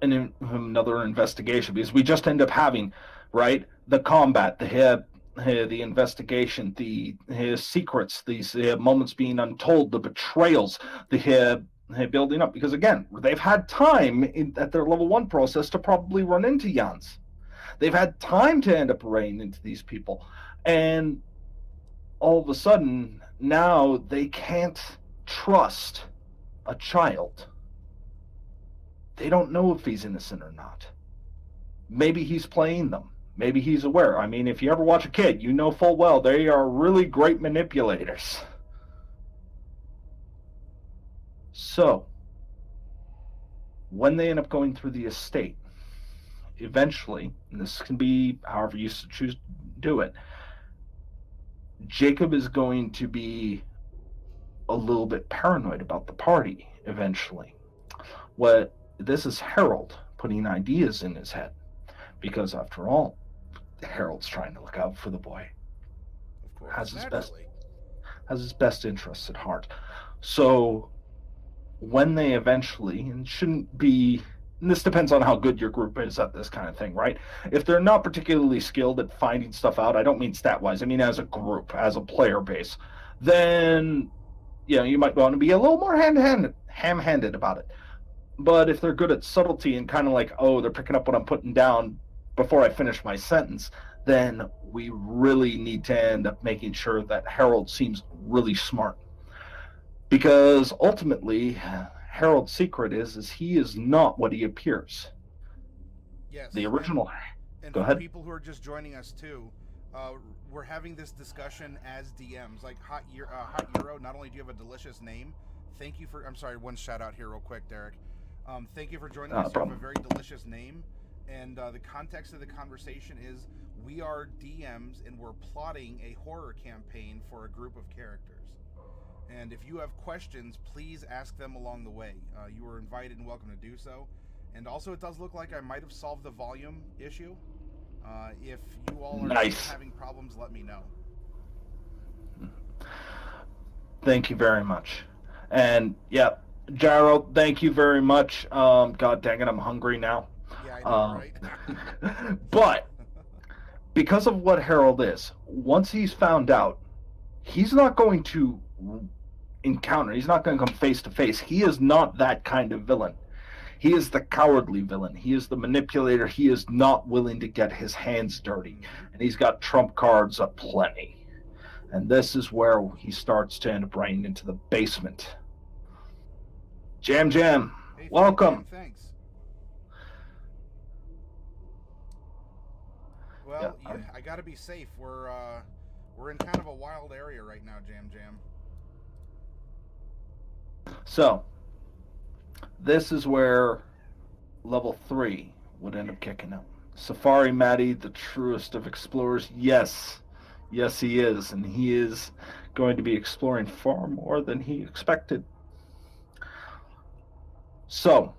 another investigation, because we just end up having, right, the combat, the investigation, the secrets, these moments being untold, the betrayals, the building up. Because again, they've had time at their level 1 process to probably run into Jans. They've had time to end up running into these people. And all of a sudden, now they can't trust a child. They don't know if he's innocent or not. Maybe he's playing them. Maybe he's aware. I mean, if you ever watch a kid, you know full well they are really great manipulators. So, when they end up going through the estate, eventually, and this can be however you choose to do it, Jacob is going to be a little bit paranoid about the party eventually. This is Harold putting ideas in his head, because after all, Harold's trying to look out for the boy. Of course, has his best interests at heart. So when they eventually, and shouldn't be, and this depends on how good your group is at this kind of thing, right? If they're not particularly skilled at finding stuff out, I don't mean stat-wise, I mean as a group, as a player base, then, you know, you might want to be a little more ham-handed about it. But if they're good at subtlety and kind of like, oh, they're picking up what I'm putting down before I finish my sentence, then we really need to end up making sure that Harold seems really smart. Because ultimately, Harold's secret is he is not what he appears. Yes. The original... And Go for ahead. people who are just joining us too, we're having this discussion as DMs. Like Hot Euro, not only do you have a delicious name, thank you for... I'm sorry, one shout out here real quick, Derek. Thank you for joining us. You have a very delicious name. And the context of the conversation is we are DMs and we're plotting a horror campaign for a group of characters. And if you have questions, please ask them along the way. You are invited and welcome to do so. And also, it does look like I might have solved the volume issue. If you all are having problems, let me know. Thank you very much. And yeah, Gerald, thank you very much. God dang it, I'm hungry now. Yeah, I know, right? But because of what Harold is, once he's found out, he's not going to encounter, he's not going to come face to face. He is not that kind of villain. He is the cowardly villain. He is the manipulator. He is not willing to get his hands dirty. And he's got trump cards aplenty. And this is where he starts to end up running into the basement. Jam, Hey, welcome. Thanks. Well, Yeah, I gotta be safe. We're in kind of a wild area right now, Jam. So, this is where level 3 would end up kicking up. Safari Matty, the truest of explorers, yes, he is, and he is going to be exploring far more than he expected. So,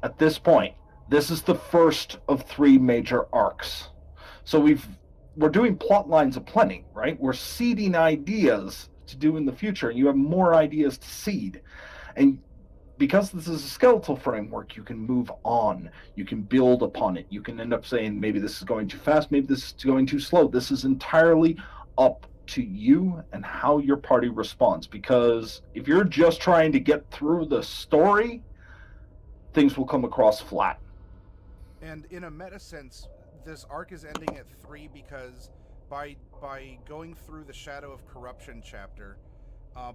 at this point, this is the first of 3 major arcs. So we're doing plot lines aplenty, right? We're seeding ideas to do in the future, and you have more ideas to seed. And because this is a skeletal framework, you can move on. You can build upon it. You can end up saying, maybe this is going too fast, maybe this is going too slow. This is entirely up to you and how your party responds. Because if you're just trying to get through the story, things will come across flat. And in a meta sense, this arc is ending at 3 because by going through the Shadow of Corruption chapter,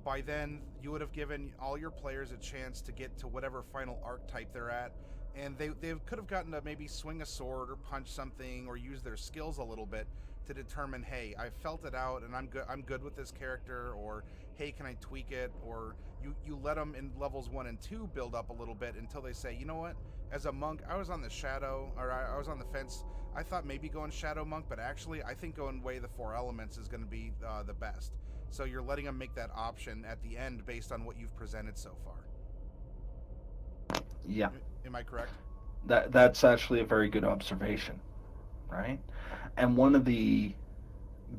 by then you would have given all your players a chance to get to whatever final archetype they're at, and they could have gotten to maybe swing a sword or punch something or use their skills a little bit to determine, hey, I felt it out and I'm good with this character, or hey, can I tweak it? Or you let them in levels 1 and 2 build up a little bit until they say, you know what, as a monk, I was on the shadow, or I was on the fence. I thought maybe going shadow monk, but actually I think going way the 4 elements is going to be the best. So you're letting them make that option at the end based on what you've presented so far. Yeah. Am I correct? That's actually a very good observation, right? And one of the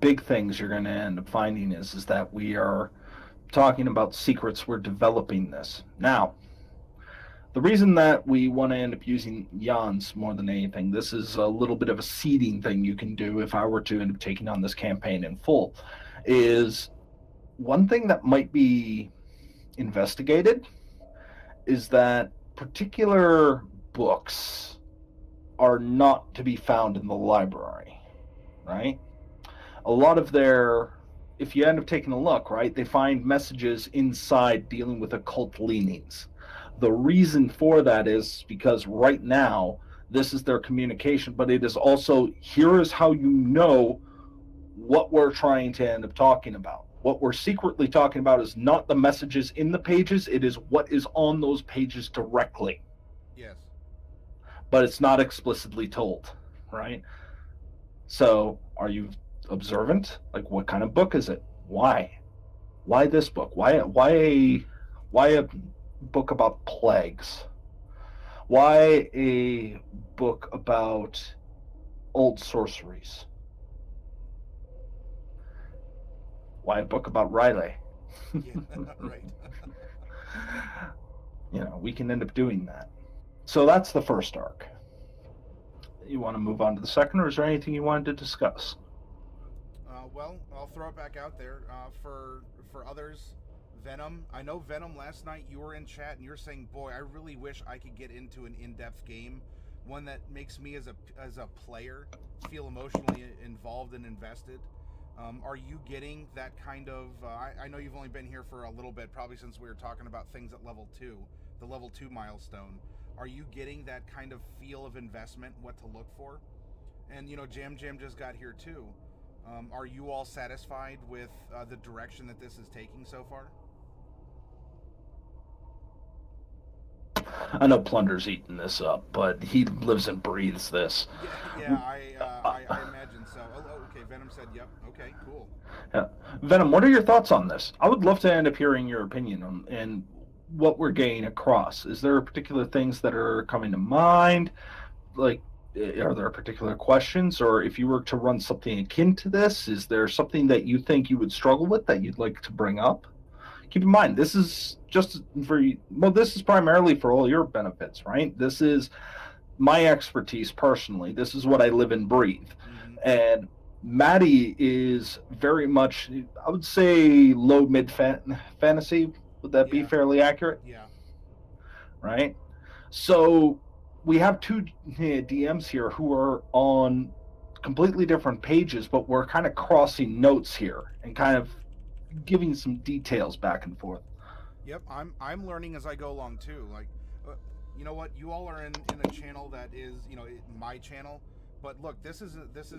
big things you're going to end up finding is that we are talking about secrets. We're developing this. Now, the reason that we want to end up using Yans more than anything, this is a little bit of a seeding thing you can do if I were to end up taking on this campaign in full, is one thing that might be investigated is that particular books are not to be found in the library, right? A lot of if you end up taking a look, right, they find messages inside dealing with occult leanings. The reason for that is because right now, this is their communication, but it is also, here is how you know what we're trying to end up talking about. What we're secretly talking about is not the messages in the pages, it is what is on those pages directly. Yes. But it's not explicitly told, right? So, are you observant? Like, what kind of book is it? Why? Why this book? Why a book about plagues? Why a book about old sorceries? Why a book about Riley? Yeah, right. We can end up doing that. So that's the first arc. You want to move on to the second, or is there anything you wanted to discuss? Well, I'll throw it back out there. For others, Venom. I know Venom, last night you were in chat and you were saying, boy, I really wish I could get into an in-depth game, one that makes me as a player feel emotionally involved and invested. Are you getting that kind of... I know you've only been here for a little bit, probably since we were talking about things at level 2, the level 2 milestone. Are you getting that kind of feel of investment, what to look for? And, Jam just got here too. Are you all satisfied with the direction that this is taking so far? I know Plunder's eating this up, but he lives and breathes this. Yeah, I imagine so. Oh, okay, Venom said, yep. Okay, cool. Yeah. Venom, what are your thoughts on this? I would love to end up hearing your opinion on and what we're getting across. Is there particular things that are coming to mind? Like, are there particular questions? Or if you were to run something akin to this, is there something that you think you would struggle with that you'd like to bring up? keep in mind, this is just for, well, this is primarily for all your benefits, right? This is my expertise personally. This is what I live and breathe. Mm-hmm. And Maddie is very much, I would say, low mid fantasy. Would that be fairly accurate? Yeah. Right. So we have two DMs here who are on completely different pages, but we're kind of crossing notes here and kind of giving some details back and forth. Yep, I'm learning as I go along too. Like, you know what? You all are in a channel that is, you know, my channel. But look, this is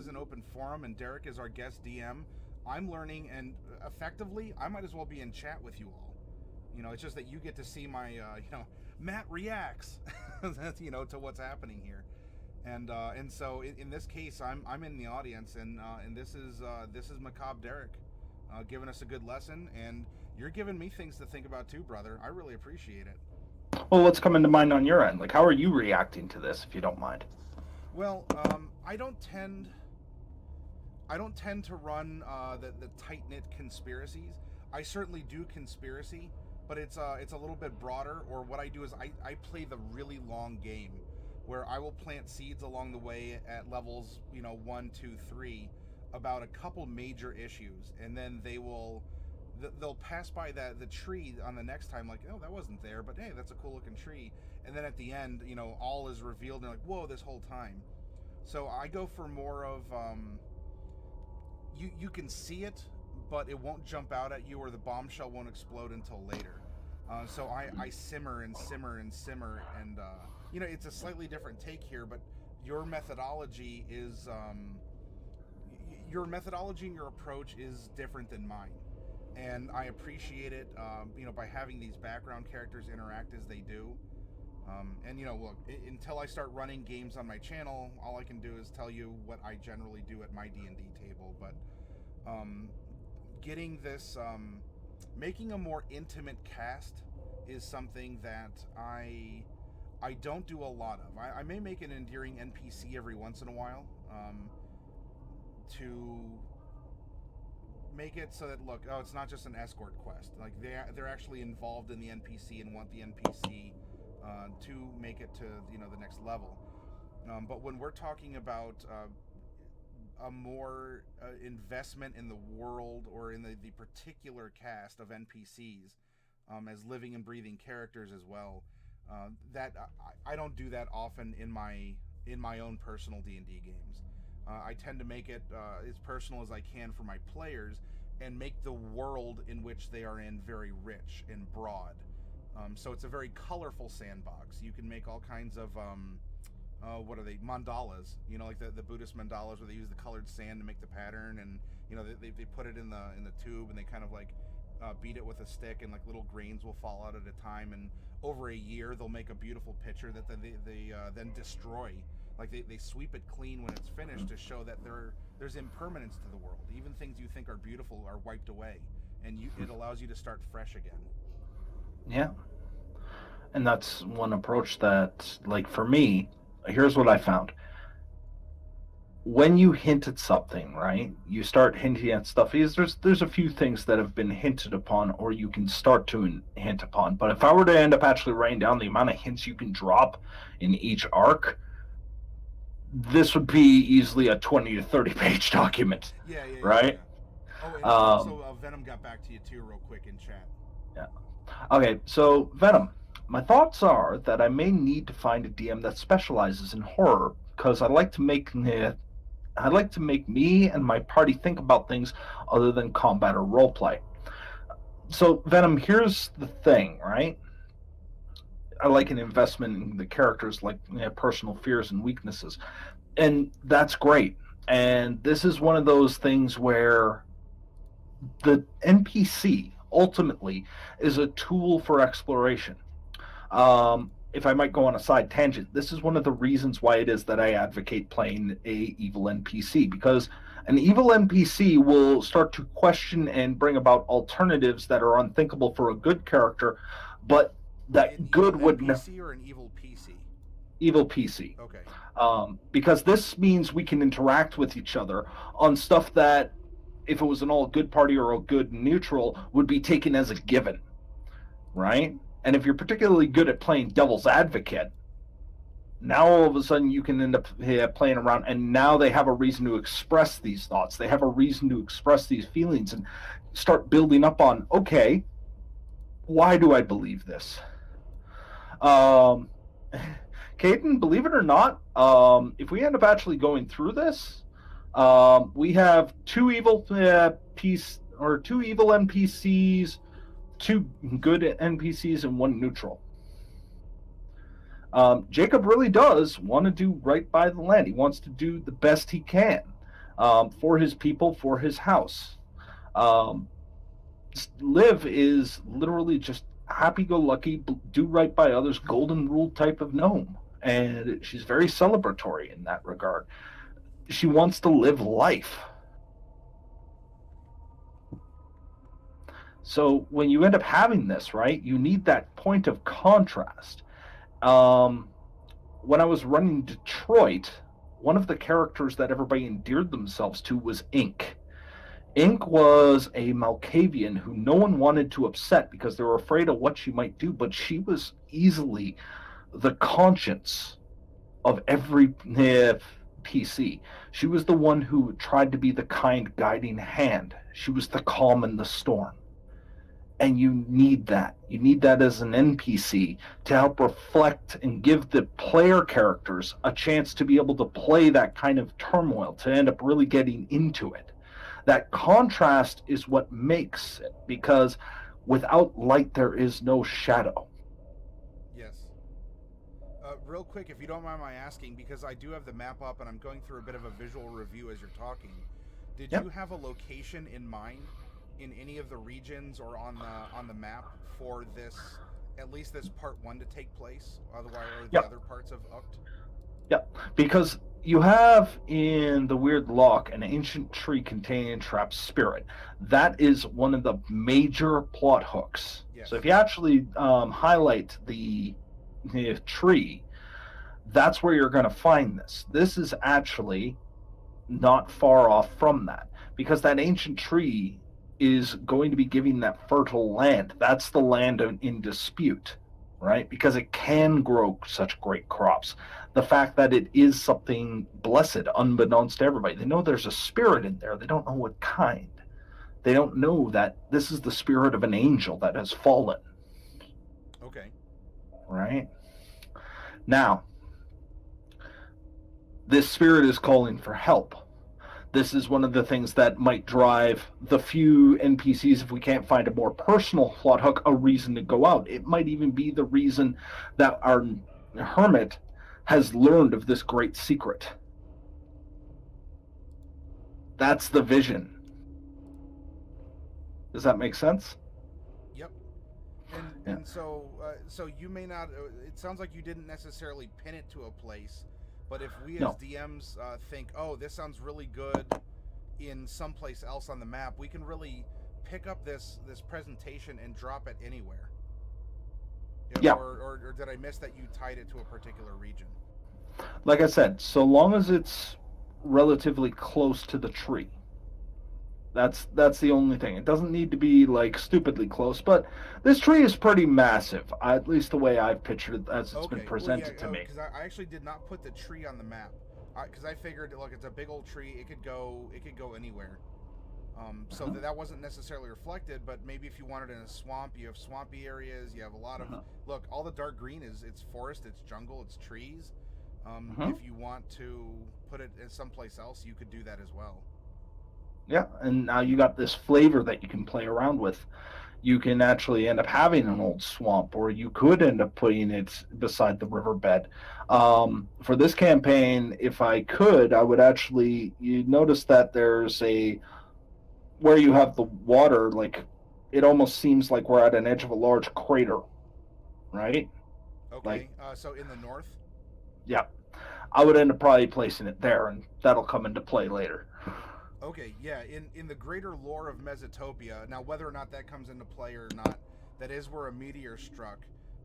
an open forum, and Derek is our guest DM. I'm learning, and effectively, I might as well be in chat with you all. You know, it's just that you get to see my, you know, Matt reacts, you know, to what's happening here, and so in this case, I'm in the audience, and this is MacabreDerek, giving us a good lesson, and you're giving me things to think about too, brother. I really appreciate it. Well, what's coming to mind on your end? Like, how are you reacting to this, if you don't mind? Well, I don't tend to run the tight-knit conspiracies. I certainly do conspiracy, but it's a little bit broader. Or what I do is I play the really long game, where I will plant seeds along the way at levels, you know, 1, 2, 3, about a couple major issues, and then they'll pass by the tree on the next time, like, oh, that wasn't there, but hey, that's a cool looking tree. And then at the end, you know, all is revealed, and you're like, whoa, this whole time. So I go for more of, you can see it, but it won't jump out at you, or the bombshell won't explode until later. So I simmer and simmer and simmer, and you know, it's a slightly different take here, but your methodology is, and your approach is different than mine. And I appreciate it, you know, by having these background characters interact as they do. And, you know, look, until I start running games on my channel, all I can do is tell you what I generally do at my D&D table. But getting this, making a more intimate cast is something that I don't do a lot of. I may make an endearing NPC every once in a while, to make it so that, look, oh, it's not just an escort quest. Like, they're actually involved in the NPC and want the NPC to make it to, you know, the next level. But when we're talking about a more investment in the world, or in the particular cast of NPCs, as living and breathing characters as well, that I don't do that often in my own personal D&D games. I tend to make it as personal as I can for my players, and make the world in which they are in very rich and broad. So it's a very colorful sandbox. You can make all kinds of, what are they, mandalas, you know, like the Buddhist mandalas, where they use the colored sand to make the pattern, and, you know, they put it in the tube, and they kind of like beat it with a stick, and like little grains will fall out at a time, and over a year they'll make a beautiful picture that they then destroy. Like, they sweep it clean when it's finished, to show that there's impermanence to the world. Even things you think are beautiful are wiped away, and it allows you to start fresh again. Yeah. And that's one approach that, like, for me, here's what I found. When you hint at something, right, you start hinting at stuff. There's a few things that have been hinted upon, or you can start to hint upon. But if I were to end up actually writing down the amount of hints you can drop in each arc, this would be easily a 20 to 30 page document. Yeah, right? Yeah. Oh, and also Venom got back to you too real quick in chat. Yeah. Okay, so Venom, my thoughts are that I may need to find a DM that specializes in horror, because I'd like to make me and my party think about things other than combat or roleplay. So Venom, here's the thing, right? I like an investment in the characters, like, you know, personal fears and weaknesses, and that's great. And this is one of those things where the NPC ultimately is a tool for exploration. If I might go on a side tangent, this is one of the reasons why it is that I advocate playing a evil NPC, because an evil NPC will start to question and bring about alternatives that are unthinkable for a good character, but that an good would NPC or an evil PC? Evil PC. Okay. Because this means we can interact with each other on stuff that if it was an all good party or a good neutral, would be taken as a given, right? And if you're particularly good at playing devil's advocate, now all of a sudden you can end up playing around, and now they have a reason to express these thoughts. They have a reason to express these feelings and start building up on, okay, why do I believe this? Caden, believe it or not, if we end up actually going through this, we have two evil NPCs, two good NPCs, and one neutral. Jacob really does want to do right by the land. He wants to do the best he can for his people, for his house. Liv is literally just happy-go-lucky, do right by others, golden rule type of gnome. And she's very celebratory in that regard. She wants to live life. So when you end up having this, right, you need that point of contrast. When I was running Detroit, one of the characters that everybody endeared themselves to was Ink. Ink was a Malkavian who no one wanted to upset because they were afraid of what she might do, but she was easily the conscience of every PC. She was the one who tried to be the kind guiding hand. She was the calm in the storm. And you need that. You need that as an NPC to help reflect and give the player characters a chance to be able to play that kind of turmoil, to end up really getting into it. That contrast is what makes it, because without light there is no shadow. Yes. Real quick, if you don't mind my asking, because I do have the map up and I'm going through a bit of a visual review as you're talking, did you have a location in mind in any of the regions or on the map for this, at least this part 1 to take place, otherwise or the other parts of Uct? Yep, because you have in the Weird Lock an ancient tree containing trapped spirit. That is one of the major plot hooks. Yes. So if you actually highlight the tree, that's where you're going to find this. This is actually not far off from that, because that ancient tree is going to be giving that fertile land. That's the land in dispute, right? Because it can grow such great crops. The fact that it is something blessed, unbeknownst to everybody. They know there's a spirit in there. They don't know what kind. They don't know that this is the spirit of an angel that has fallen. Okay. Right? Now, this spirit is calling for help. This is one of the things that might drive the few NPCs, if we can't find a more personal plot hook, a reason to go out. It might even be the reason that our hermit has learned of this great secret. That's the vision. Does that make sense? Yep. And so you may not, it sounds like you didn't necessarily pin it to a place. But if we as DMs think, oh, this sounds really good in someplace else on the map, we can really pick up this presentation and drop it anywhere. Yeah. Or did I miss that you tied it to a particular region? Like I said, so long as it's relatively close to the tree. That's the only thing. It doesn't need to be like stupidly close, but this tree is pretty massive, at least the way I've pictured it as it's been presented to me. Because I actually did not put the tree on the map, because I figured, look, it's a big old tree. It could go anywhere. So that wasn't necessarily reflected, but maybe if you wanted it in a swamp, you have swampy areas. You have a lot of look. All the dark green it's forest, it's jungle, it's trees. If you want to put it in someplace else, you could do that as well. Yeah, and now you got this flavor that you can play around with. You can actually end up having an old swamp, or you could end up putting it beside the riverbed. For this campaign, if I could, I would actually, you notice that there's where you have the water, like, it almost seems like we're at an edge of a large crater, right? Okay, so in the north? Yeah. I would end up probably placing it there, and that'll come into play later. Okay, yeah, in the greater lore of Mesotopia, now whether or not that comes into play or not, that is where a meteor struck.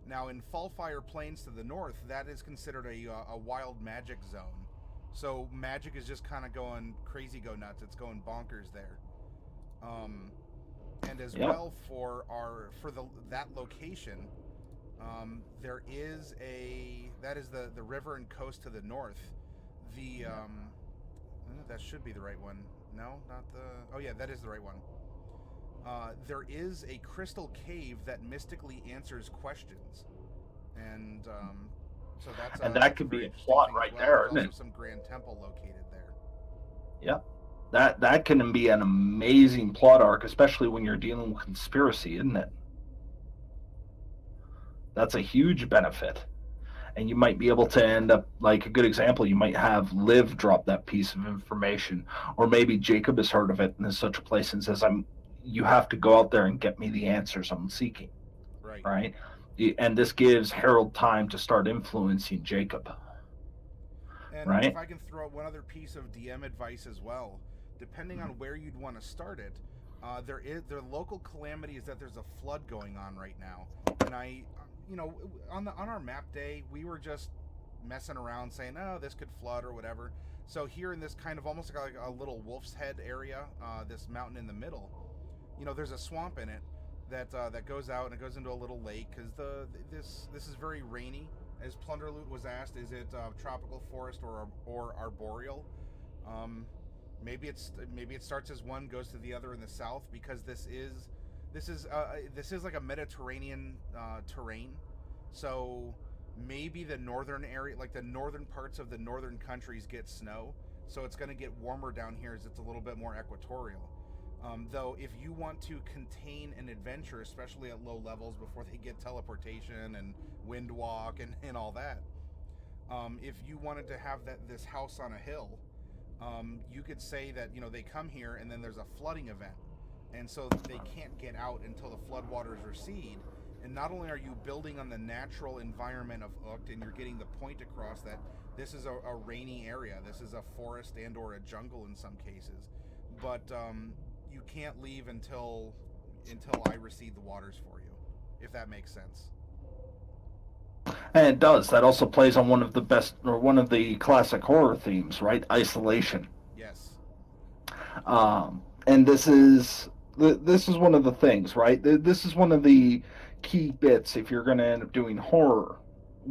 Now in Fallfire Plains to the north, that is considered a wild magic zone. So magic is just kind of going crazy go nuts, it's going bonkers there. And as Yep. well for that location, there is that is the river and coast to the north. That should be the right one. No, not the. Oh yeah, that is the right one. There is a crystal cave that mystically answers questions, and so that's and that could be a plot right there, isn't There's it? also some grand temple located there. Yep. That can be an amazing plot arc, especially when you're dealing with conspiracy, isn't it? That's a huge benefit. And you might be able to end up, like a good example, you might have Liv drop that piece of information, or maybe Jacob has heard of it and is such a place and says, you have to go out there and get me the answers I'm seeking. Right? And this gives Harold time to start influencing Jacob. And right? If I can throw out one other piece of DM advice as well, depending on where you'd want to start it, their local calamity is that there's a flood going on right now. And on our map day, we were just messing around saying, oh, this could flood or whatever. So here in this kind of almost like a little Wolf's Head area, this mountain in the middle, there's a swamp in it that goes out and it goes into a little lake because this is very rainy. As Plunderloot was asked, is it tropical forest or arboreal? Maybe it starts as one, goes to the other in the south, because this is like a Mediterranean terrain. So maybe the northern area, like the northern parts of the northern countries, get snow. So it's going to get warmer down here as it's a little bit more equatorial. Though if you want to contain an adventure, especially at low levels before they get teleportation and wind walk and all that, if you wanted to have this house on a hill, you could say that they come here and then there's a flooding event, and so they can't get out until the floodwaters recede. And not only are you building on the natural environment of Ucht, and you're getting the point across that this is a rainy area, this is a forest and or a jungle in some cases, but you can't leave until I recede the waters for you, if that makes sense. And it does. That also plays on one of the classic horror themes, right? Isolation. Yes. And this is one of the things, right? This is one of the key bits if you're going to end up doing horror.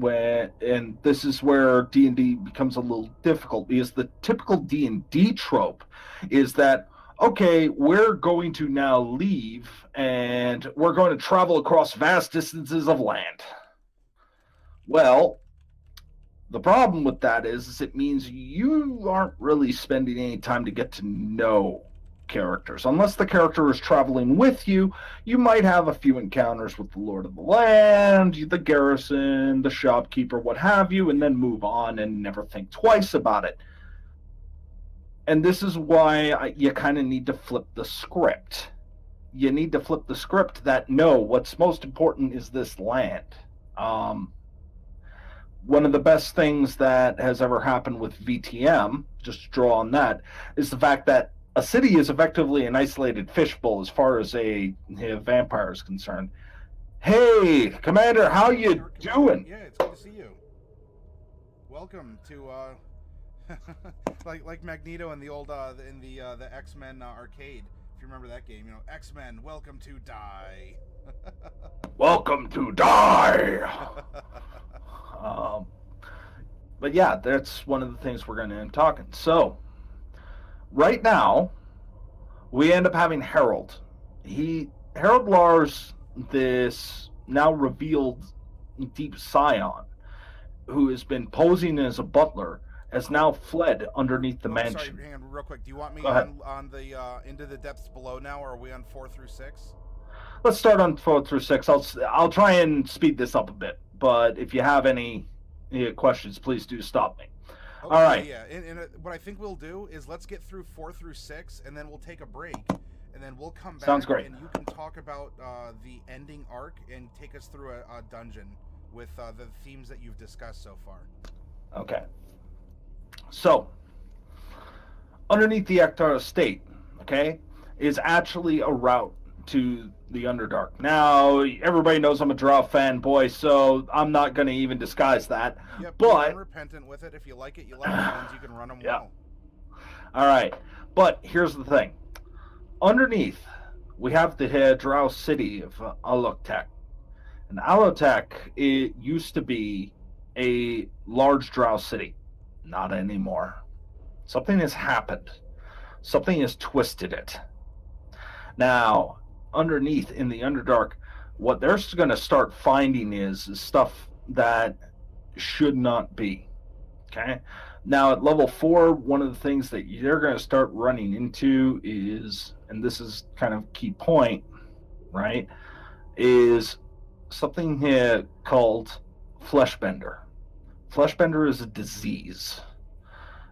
And this is where D&D becomes a little difficult, because the typical D&D trope is that, okay, we're going to now leave and we're going to travel across vast distances of land. Well, the problem with that is it means you aren't really spending any time to get to know characters. Unless the character is traveling with you, you might have a few encounters with the Lord of the Land, the garrison, the shopkeeper, what have you, and then move on and never think twice about it. And this is why you kind of need to flip the script. You need to flip the script that, no, what's most important is this land. One of the best things that has ever happened with VTM, just to draw on that, is the fact that a city is effectively an isolated fishbowl as far as a vampire is concerned. Hey, Commander, how you doing? Yeah, it's good to see you. Welcome to like Magneto in the old the X-Men arcade. If you remember that game, X-Men, welcome to die. Welcome to die. But yeah, that's one of the things we're going to end talking. So, right now, we end up having Harold. Harold Lars, this now revealed Deep Scion, who has been posing as a butler, has now fled underneath the mansion. Sorry, hang on real quick. Do you want me on the Into the Depths Below now, or are we on 4 through 6? Let's start on 4 through 6. I'll try and speed this up a bit, but if you have any questions, please do stop me. Okay, all right. Yeah, and what I think we'll do is let's get through 4 through 6, and then we'll take a break, and then we'll come back. Sounds great. And you can talk about the ending arc and take us through a dungeon with the themes that you've discussed so far. Okay. So, underneath the Ektar estate, okay, is actually a route to the Underdark. Now, everybody knows I'm a Drow fanboy, so I'm not going to even disguise that. Yeah, but be unrepentant with it. If you like it, you like it. You can run them well. All right. But here's the thing. underneath, we have the Drow city of Aloktek. And Aloktek, it used to be a large Drow city. Not anymore. Something has happened. Something has twisted it. Now, underneath in the Underdark, what they're going to start finding is stuff that should not be. Okay? Now, at level 4, one of the things that you're going to start running into is, and this is kind of key point, right, is something here called Fleshbender. Fleshbender is a disease.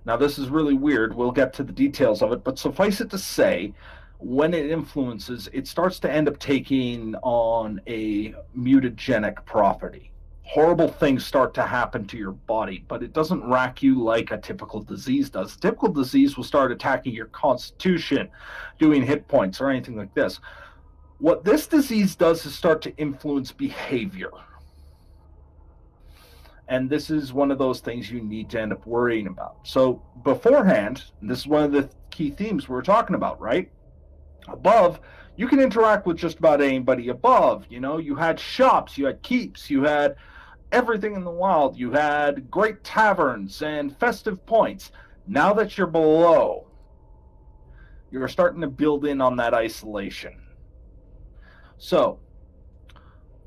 Now, this is really weird. We'll get to the details of it, but suffice it to say, when it influences, it starts to end up taking on a mutagenic property. Horrible things start to happen to your body, but it doesn't rack you like a typical disease does. A typical disease will start attacking your constitution, doing hit points or anything like this. What this disease does is start to influence behavior. And this is one of those things you need to end up worrying about. So beforehand, this is one of the key themes we're talking about, right? Above, you can interact with just about anybody above. You know, you had shops, you had keeps, you had everything in the wild. You had great taverns and festive points. Now that you're below, you're starting to build in on that isolation. So,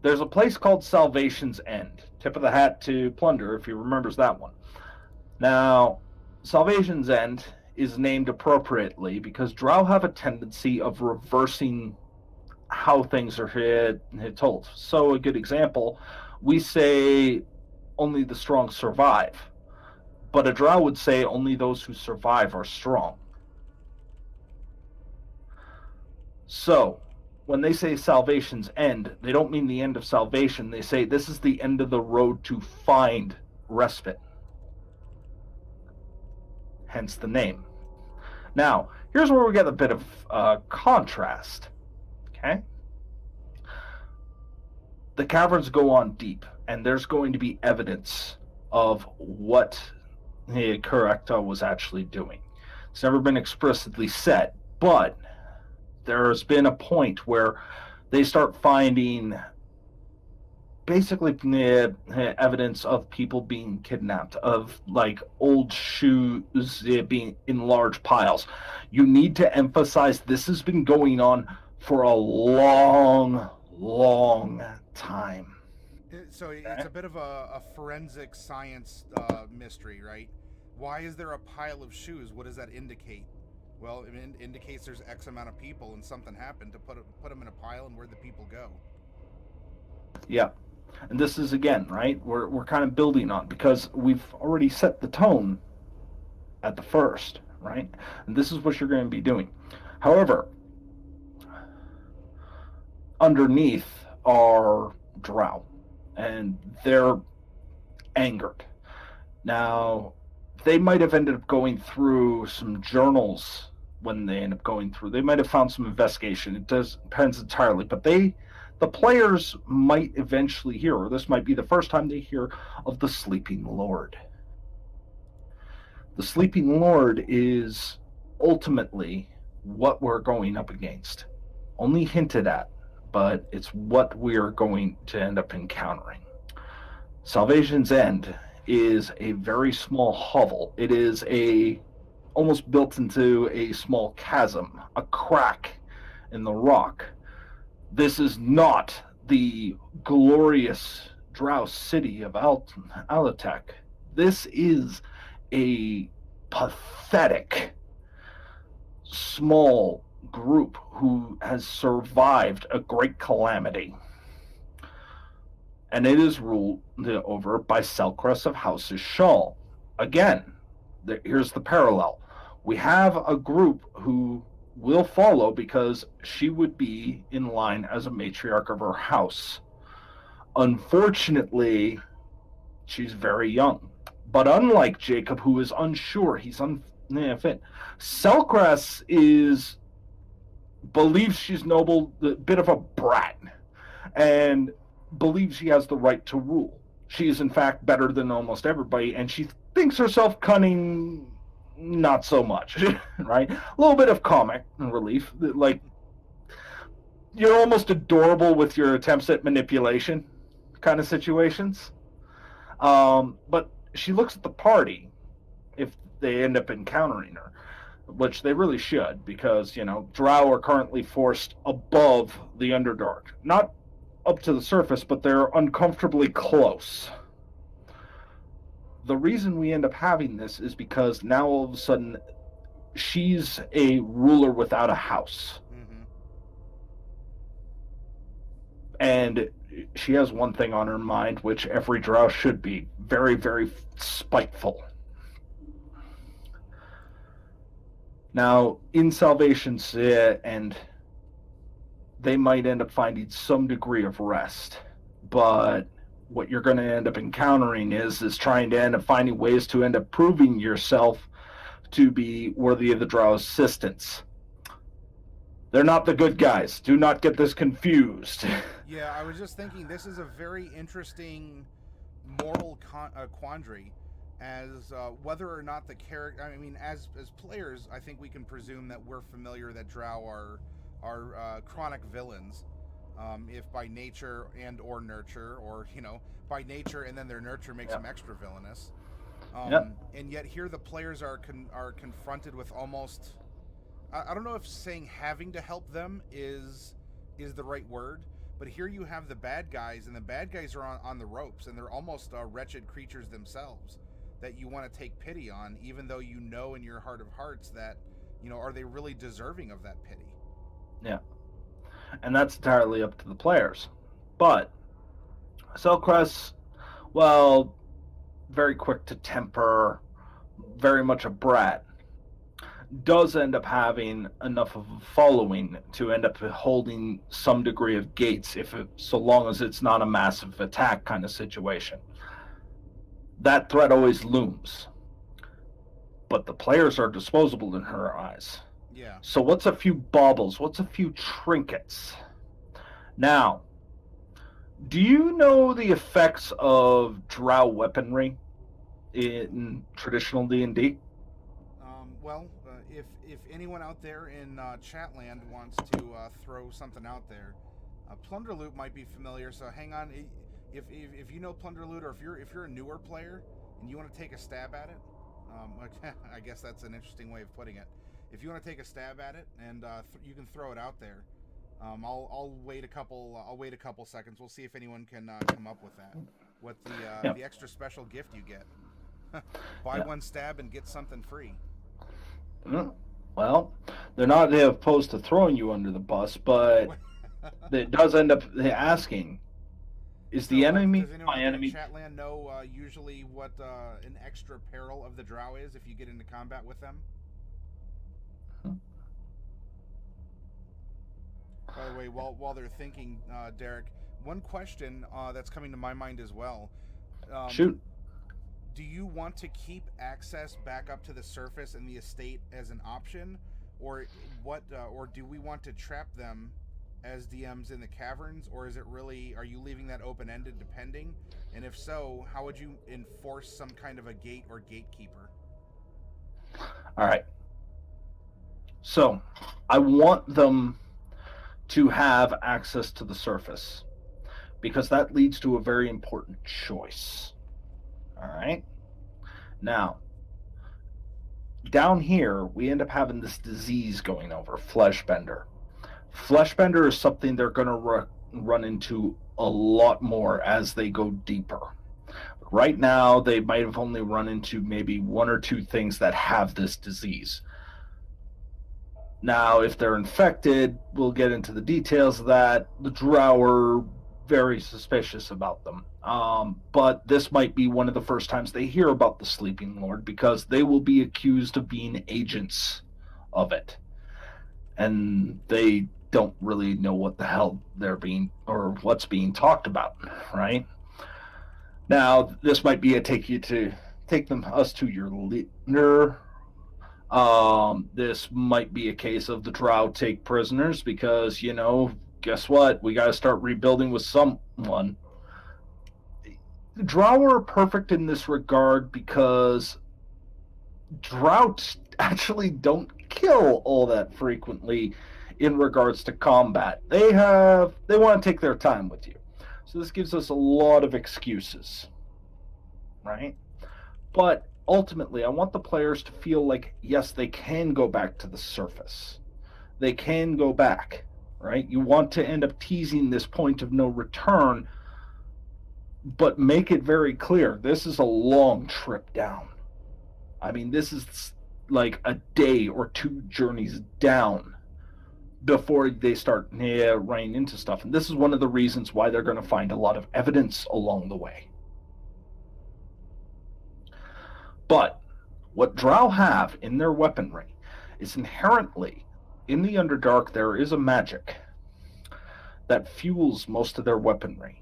there's a place called Salvation's End. Tip of the hat to Plunder, if he remembers that one. Now, Salvation's End is named appropriately because Drow have a tendency of reversing how things are told. So, a good example, we say only the strong survive. But a Drow would say only those who survive are strong. So, when they say Salvation's End, they don't mean the end of salvation. They say this is the end of the road to find respite. Hence the name. Now, here's where we get a bit of contrast. Okay? The caverns go on deep, and there's going to be evidence of what Correcta was actually doing. It's never been explicitly said, but there's been a point where they start finding basically evidence of people being kidnapped, of like old shoes being in large piles. You need to emphasize this has been going on for a long time. So it's a bit of a forensic science mystery, right? Why is there a pile of shoes? What does that indicate? Well, it indicates there's X amount of people and something happened to put them in a pile, and where'd the people go? Yeah. And this is, again, right, we're kind of building on, because we've already set the tone at the first, right? And this is what you're going to be doing. However, underneath are Drow, and they're angered. Now, they might have ended up going through some journals when they end up going through. They might have found some investigation. It depends entirely. But the players might eventually hear, or this might be the first time they hear, of the Sleeping Lord. The Sleeping Lord is ultimately what we're going up against. Only hinted at, but it's what we're going to end up encountering. Salvation's End is a very small hovel. It is almost built into a small chasm, a crack in the rock. This is not the glorious Drow city of Aloktek. This is a pathetic small group who has survived a great calamity. And it is ruled over by Selkrus of House Shal. Again, here's the parallel. We have a group who will follow because she would be in line as a matriarch of her house. Unfortunately, she's very young. But unlike Jacob, who is unsure, he's unfit, Selkrus believes she's noble, a bit of a brat, and believes she has the right to rule. She is, in fact, better than almost everybody, and she thinks herself cunning not so much, right? A little bit of comic relief, like you're almost adorable with your attempts at manipulation kind of situations. But she looks at the party if they end up encountering her, which they really should, because, drow are currently forced above the Underdark. Not up to the surface, but they're uncomfortably close. The reason we end up having this is because now all of a sudden she's a ruler without a house. Mm-hmm. And she has one thing on her mind, which every drow should be: very, very spiteful. Now, in Salvation's and they might end up finding some degree of rest, but what you're going to end up encountering is trying to end up finding ways to end up proving yourself to be worthy of the Drow's assistance. They're not the good guys. Do not get this confused. Yeah, I was just thinking this is a very interesting moral quandary, as whether or not the character. I mean, as players, I think we can presume that we're familiar that Drow are chronic villains, if by nature and or nurture, or by nature and then their nurture makes them extra villainous. And yet here the players are confronted with almost. I don't know if saying having to help them is the right word, but here you have the bad guys, and the bad guys are on the ropes, and they're almost wretched creatures themselves that you want to take pity on, even though you know in your heart of hearts that, are they really deserving of that pity? Yeah. And that's entirely up to the players. But Selcrest, well, very quick to temper, very much a brat, does end up having enough of a following to end up holding some degree of gates, so long as it's not a massive attack kind of situation. That threat always looms. But the players are disposable in her eyes. Yeah. So what's a few baubles? What's a few trinkets? Now, do you know the effects of drow weaponry in traditional D&D? Well, if anyone out there in Chatland wants to throw something out there, Plunder Loot might be familiar. So hang on, if you know Plunder Loot, or if you're a newer player and you want to take a stab at it, I guess that's an interesting way of putting it. If you want to take a stab at it, and you can throw it out there, I'll wait a couple seconds. We'll see if anyone can come up with that. What the extra special gift you get? Buy one stab and get something free. Well, they're not opposed to throwing you under the bus, but it does end up asking, is the enemy my enemy? Does anyone in Chatland know usually what an extra peril of the drow is if you get into combat with them? By the way, while they're thinking, Derek, one question that's coming to my mind as well. Shoot. Do you want to keep access back up to the surface and the estate as an option, or what? Or do we want to trap them as DMs in the caverns, or is it really? Are you leaving that open-ended, depending? And if so, how would you enforce some kind of a gate or gatekeeper? All right. So, I want them to have access to the surface, because that leads to a very important choice. All right. Now, down here, we end up having this disease going over, Fleshbender. Fleshbender is something they're going to run into a lot more as they go deeper. Right now, they might have only run into maybe one or two things that have this disease. Now, if they're infected, we'll get into the details of that. The drow are very suspicious about them. But this might be one of the first times they hear about the Sleeping Lord, because they will be accused of being agents of it. And they don't really know what the hell they're being, or what's being talked about, right? Now, this might be us to your leader. This might be a case of the drow take prisoners, because, guess what? We got to start rebuilding with someone. Drow are perfect in this regard, because droughts actually don't kill all that frequently in regards to combat. They want to take their time with you. So this gives us a lot of excuses, right? But ultimately, I want the players to feel like, yes, they can go back to the surface. They can go back, right? You want to end up teasing this point of no return, but make it very clear, this is a long trip down. I mean, this is like a day or two journeys down before they start running into stuff. And this is one of the reasons why they're going to find a lot of evidence along the way. But what Drow have in their weaponry is inherently, in the Underdark, there is a magic that fuels most of their weaponry.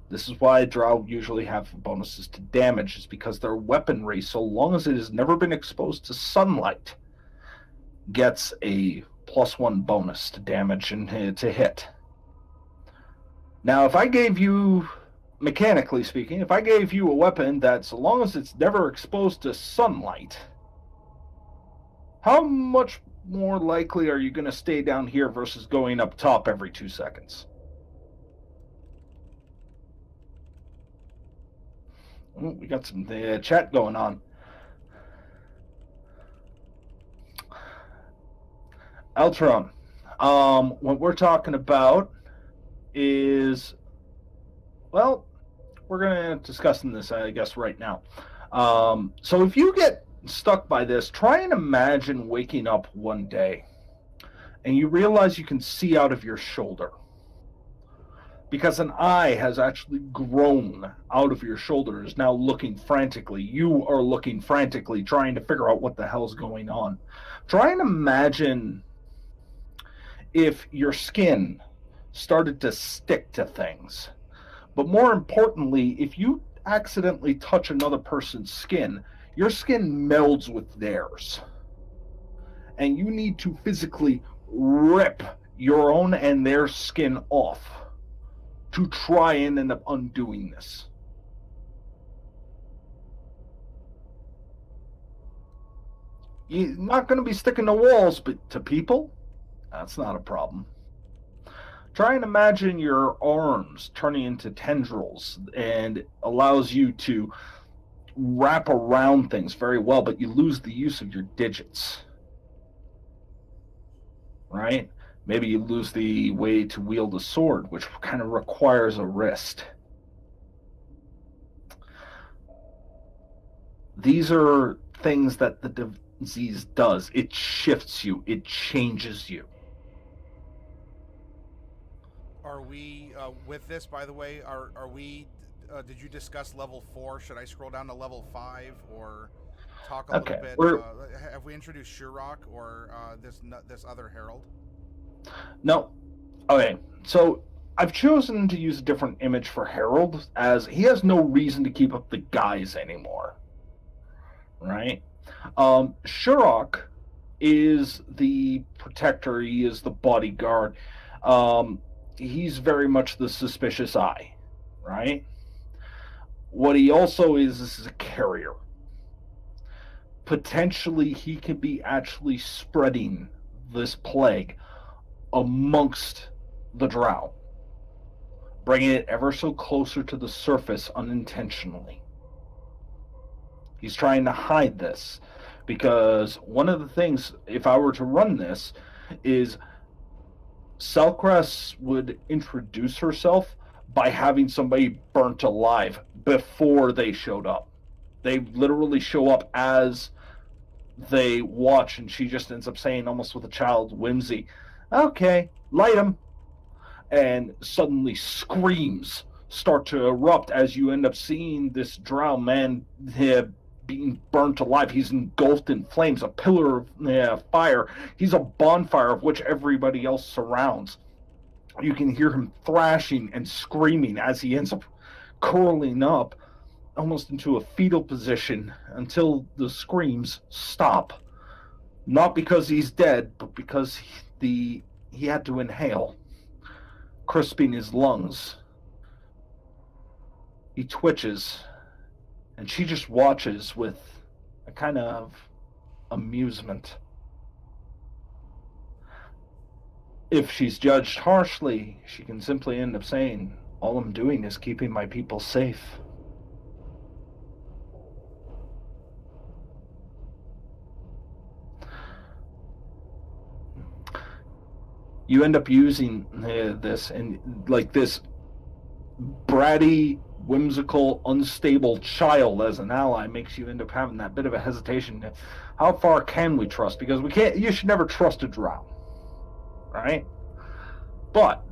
This is why Drow usually have bonuses to damage, is because their weaponry, so long as it has never been exposed to sunlight, gets a +1 bonus to damage and to hit. Now, if I gave you, mechanically speaking, if I gave you a weapon that, so long as it's never exposed to sunlight, how much more likely are you going to stay down here versus going up top every 2 seconds? Oh, we got some chat going on. Altron, what we're talking about is, well, we're going to discuss this, I guess, right now. So if you get stuck by this, try and imagine waking up one day and you realize you can see out of your shoulder, because an eye has actually grown out of your shoulder, is now looking frantically. You are looking frantically, trying to figure out what the hell's going on. Try and imagine if your skin started to stick to things. But more importantly, if you accidentally touch another person's skin, your skin melds with theirs. And you need to physically rip your own and their skin off to try and end up undoing this. You're not going to be sticking to walls, but to people, that's not a problem. Try and imagine your arms turning into tendrils, and it allows you to wrap around things very well, but you lose the use of your digits. Right? Maybe you lose the way to wield a sword, which kind of requires a wrist. These are things that the disease does. It shifts you. It changes you. Are we, with this, by the way, are we, did you discuss level 4? Should I scroll down to level 5 or talk a little bit? Have we introduced Shurok or this other herald? No. Okay, so I've chosen to use a different image for Herald, as he has no reason to keep up the guise anymore. Right? Shurok is the protector, he is the bodyguard. He's very much the suspicious eye, right? What he also is a carrier. Potentially, he could be actually spreading this plague amongst the Drow, bringing it ever so closer to the surface unintentionally. He's trying to hide this, because one of the things, if I were to run this, is Selkress would introduce herself by having somebody burnt alive before they showed up. They literally show up as they watch, and she just ends up saying, almost with a child's whimsy, "Okay, light him." And suddenly screams start to erupt as you end up seeing this Drow man being burnt alive. He's engulfed in flames, a pillar of fire. He's a bonfire of which everybody else surrounds. You can hear him thrashing and screaming as he ends up curling up almost into a fetal position until the screams stop. Not because he's dead, but because he had to inhale, crisping his lungs. He twitches, and she just watches with a kind of amusement. If she's judged harshly, she can simply end up saying, all I'm doing is keeping my people safe. You end up using this, and like this bratty, whimsical, unstable child as an ally makes you end up having that bit of a hesitation. How far can we trust? Because we can't. You should never trust a drow, right? But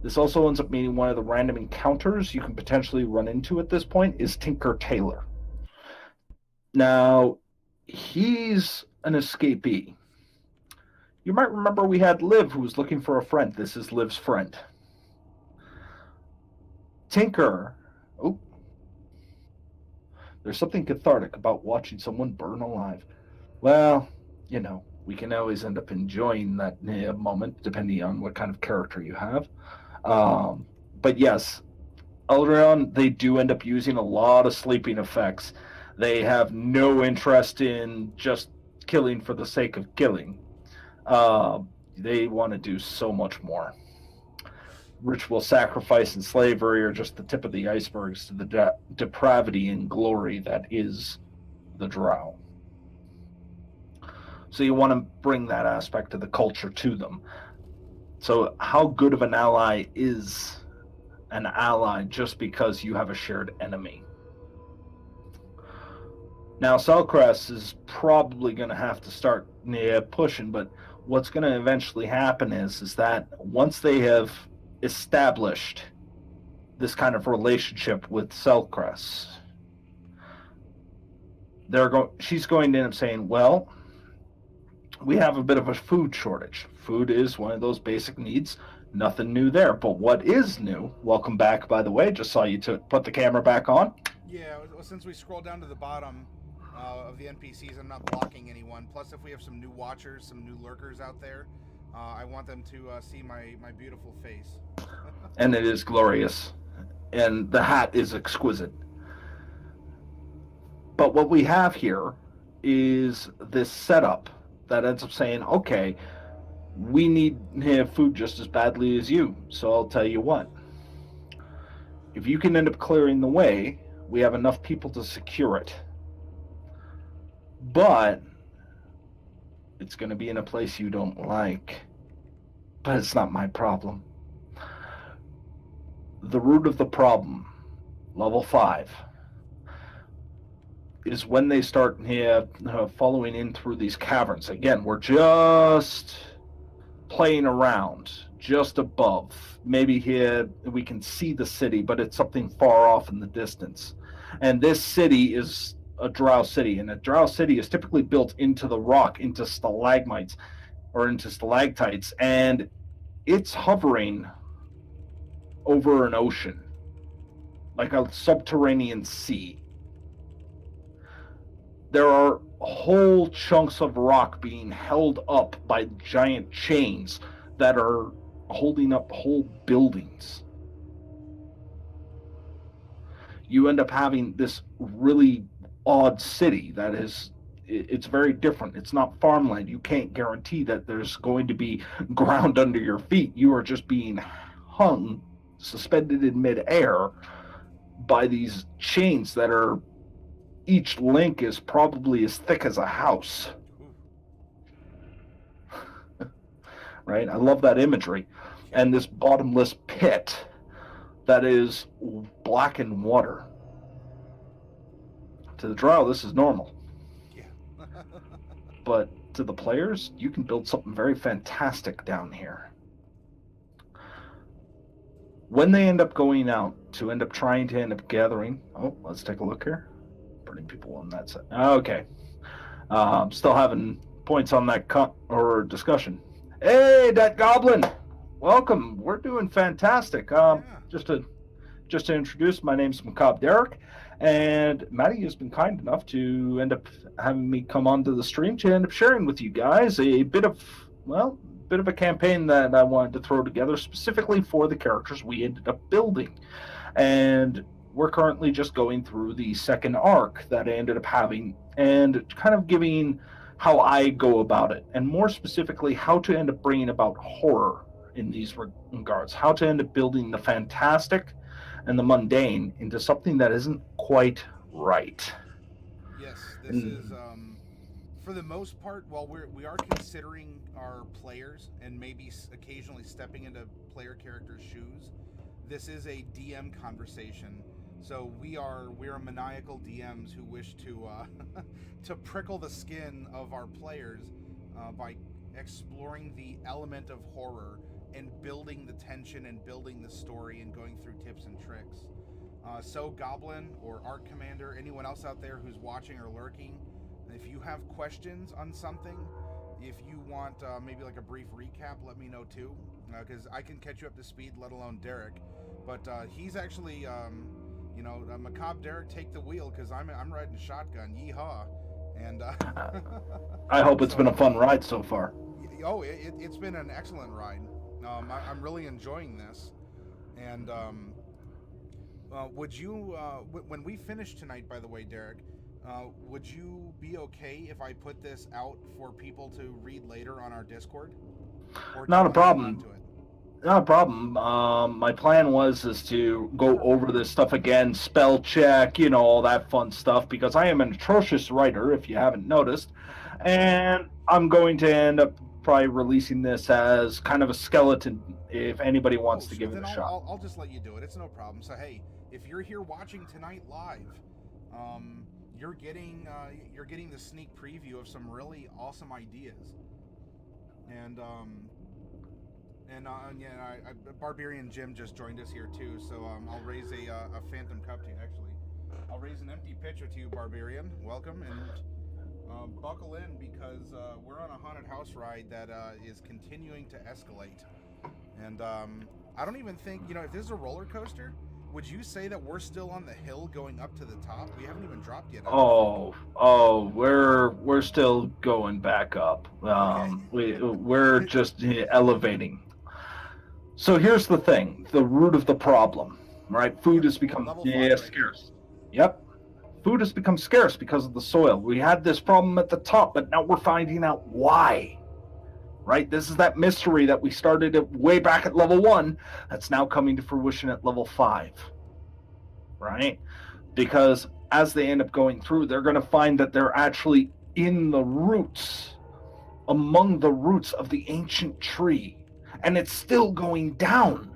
this also ends up meaning one of the random encounters you can potentially run into at this point is Tinker Tailor. Now, he's an escapee. You might remember we had Liv, who was looking for a friend. This is Liv's friend. Tinker. Oh. There's something cathartic about watching someone burn alive. Well, you know, we can always end up enjoying that moment, depending on what kind of character you have. But yes, Eldreon, they do end up using a lot of sleeping effects. They have no interest in just killing for the sake of killing. They want to do so much more. Ritual sacrifice and slavery are just the tip of the icebergs to the depravity and glory that is the drow. So you want to bring that aspect of the culture to them. So how good of an ally is an ally just because you have a shared enemy? Now, Selcrest is probably going to have to start pushing, but what's going to eventually happen is that once they have established this kind of relationship with Selcrest, she's going to end up saying, well, we have a bit of a food shortage. Food is one of those basic needs. Nothing new there. But what is new, welcome back, by the way, just saw you put the camera back on. Yeah, since we scroll down to the bottom of the NPCs, I'm not blocking anyone. Plus, if we have some new watchers, some new lurkers out there, I want them to see my beautiful face. And it is glorious. And the hat is exquisite. But what we have here is this setup that ends up saying, okay, we need food just as badly as you. So I'll tell you what. If you can end up clearing the way, we have enough people to secure it. But it's going to be in a place you don't like. But it's not my problem. The root of the problem, level 5, is when they start following in through these caverns. Again, we're just playing around, just above. Maybe here we can see the city, but it's something far off in the distance. And this city is a drow city, and a drow city is typically built into the rock, into stalagmites, or into stalactites, and it's hovering over an ocean, like a subterranean sea. There are whole chunks of rock being held up by giant chains that are holding up whole buildings. You end up having this really odd city that it's very different. It's not farmland. You can't guarantee that there's going to be ground under your feet. You are just being hung, suspended in midair by these chains that are, each link is probably as thick as a house. Right? I love that imagery. And this bottomless pit that is blackened water. To the drow, this is normal. Yeah. But to the players, you can build something very fantastic down here. When they end up going out to end up trying to end up gathering... Oh, let's take a look here. Burning people on that side. Okay. Still having points on that or discussion. Hey, that goblin! Welcome. We're doing fantastic. Yeah. Just to introduce, my name's MacabreDerek, and Maddie has been kind enough to end up having me come onto the stream to end up sharing with you guys a bit of a campaign that I wanted to throw together specifically for the characters we ended up building. And we're currently just going through the second arc that I ended up having and kind of giving how I go about it, and more specifically, how to end up bringing about horror in these regards, how to end up building the fantastic and the mundane into something that isn't quite right. Yes, this is for the most part. While we are considering our players and maybe occasionally stepping into player characters' shoes, this is a DM conversation. So we are maniacal DMs who wish to to prickle the skin of our players by exploring the element of horror and building the tension and building the story and going through tips and tricks. So Goblin or Arc Commander, anyone else out there who's watching or lurking, if you have questions on something, if you want maybe like a brief recap, let me know too, because I can catch you up to speed, let alone Derek. But he's actually, MacabreDerek, take the wheel, because I'm riding shotgun. Yeehaw! And I hope it's been a fun ride so far. Oh, it's been an excellent ride. I'm really enjoying this. And would you, when we finish tonight, by the way, Derek, would you be okay if I put this out for people to read later on our Discord? Not a problem. Not a problem. My plan is to go over this stuff again, spell check, all that fun stuff, because I am an atrocious writer, if you haven't noticed. And I'm going to end up probably releasing this as kind of a skeleton if anybody wants to give it a shot. I'll just let you do it. It's no problem. So, hey, if you're here watching tonight live, you're getting the sneak preview of some really awesome ideas. And Barbarian Jim just joined us here too, so I'll raise a Phantom Cup to you. Actually, I'll raise an empty pitcher to you, Barbarian. Welcome, and buckle in, because we're on a haunted house ride that is continuing to escalate. And I don't even think, if this is a roller coaster, would you say that we're still on the hill going up to the top? We haven't even dropped yet. We're still going back up. Okay. We're just elevating. So here's the thing, the root of the problem, right? Food has become scarce. Yep. Food has become scarce because of the soil. We had this problem at the top, but now we're finding out why. Right? This is that mystery that we started way back at level 1 that's now coming to fruition at level 5. Right? Because as they end up going through, they're going to find that they're actually in the roots, among the roots of the ancient tree. And it's still going down.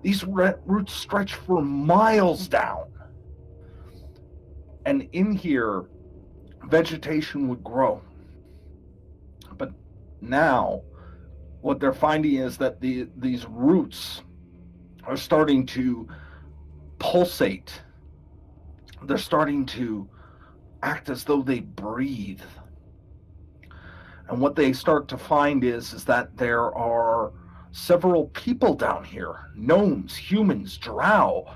These roots stretch for miles down. And in here, vegetation would grow. But now, what they're finding is that these roots are starting to pulsate. They're starting to act as though they breathe. And what they start to find is that there are several people down here, gnomes, humans, drow.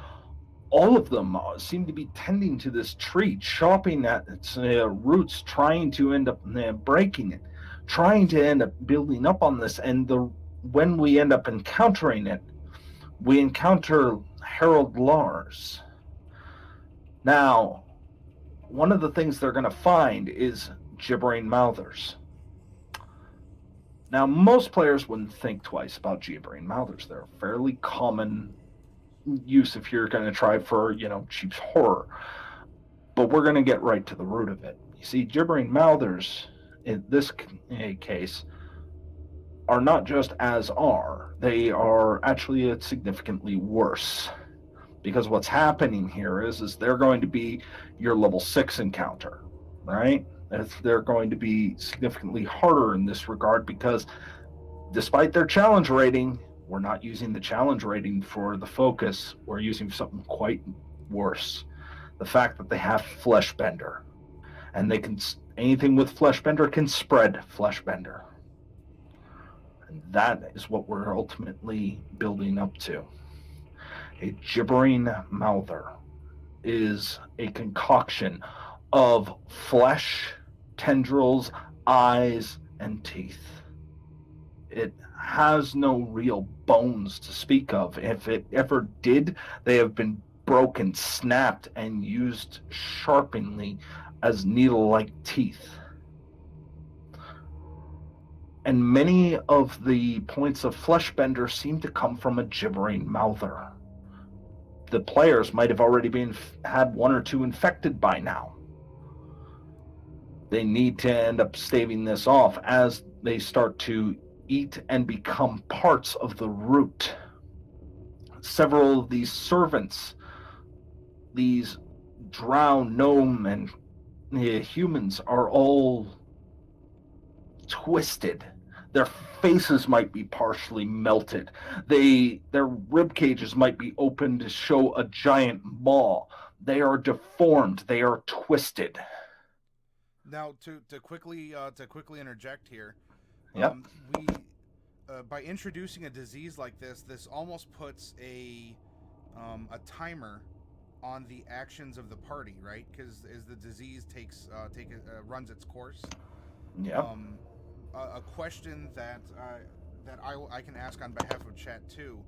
All of them seem to be tending to this tree, chopping at its roots, trying to end up breaking it, trying to end up building up on this. And when we end up encountering it, we encounter Harold Lars. Now, one of the things they're going to find is gibbering mouthers. Now, most players wouldn't think twice about gibbering mouthers. They're a fairly common use if you're going to try for, cheap horror. But we're going to get right to the root of it. You see, gibbering mouthers, in this case, are not just as are. They are actually significantly worse. Because what's happening here is they're going to be your level 6 encounter, right? They're going to be significantly harder in this regard, because despite their challenge rating, we're not using the challenge rating for the focus. We're using something quite worse. The fact that they have Fleshbender. And anything with Fleshbender can spread Fleshbender. And that is what we're ultimately building up to. A gibbering mouther is a concoction of flesh, tendrils, eyes, and teeth. It has no real bones to speak of. If it ever did, they have been broken, snapped, and used sharply as needle-like teeth. And many of the points of Fleshbender seem to come from a gibbering mouther. The players might have already had one or two infected by now. They need to end up staving this off as they start to eat and become parts of the root. Several of these servants, these drow, gnome, and humans are all twisted. Their faces might be partially melted. Their rib cages might be open to show a giant maw. They are deformed. They are twisted. Now, to quickly interject here, yep. We by introducing a disease like this almost puts a timer on the actions of the party, right? Because as the disease runs its course. Yeah. A question that I can ask on behalf of chat too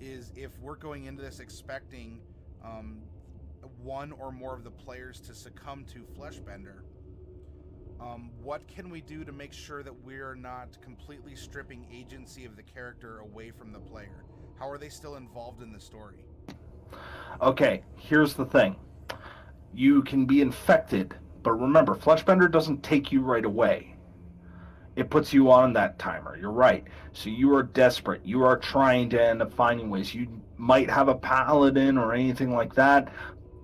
is if we're going into this expecting one or more of the players to succumb to Fleshbender, what can we do to make sure that we're not completely stripping agency of the character away from the player? How are they still involved in the story? Okay, here's the thing. You can be infected, but remember, Fleshbender doesn't take you right away. It puts you on that timer. You're right. So you are desperate. You are trying to end up finding ways. You might have a paladin or anything like that.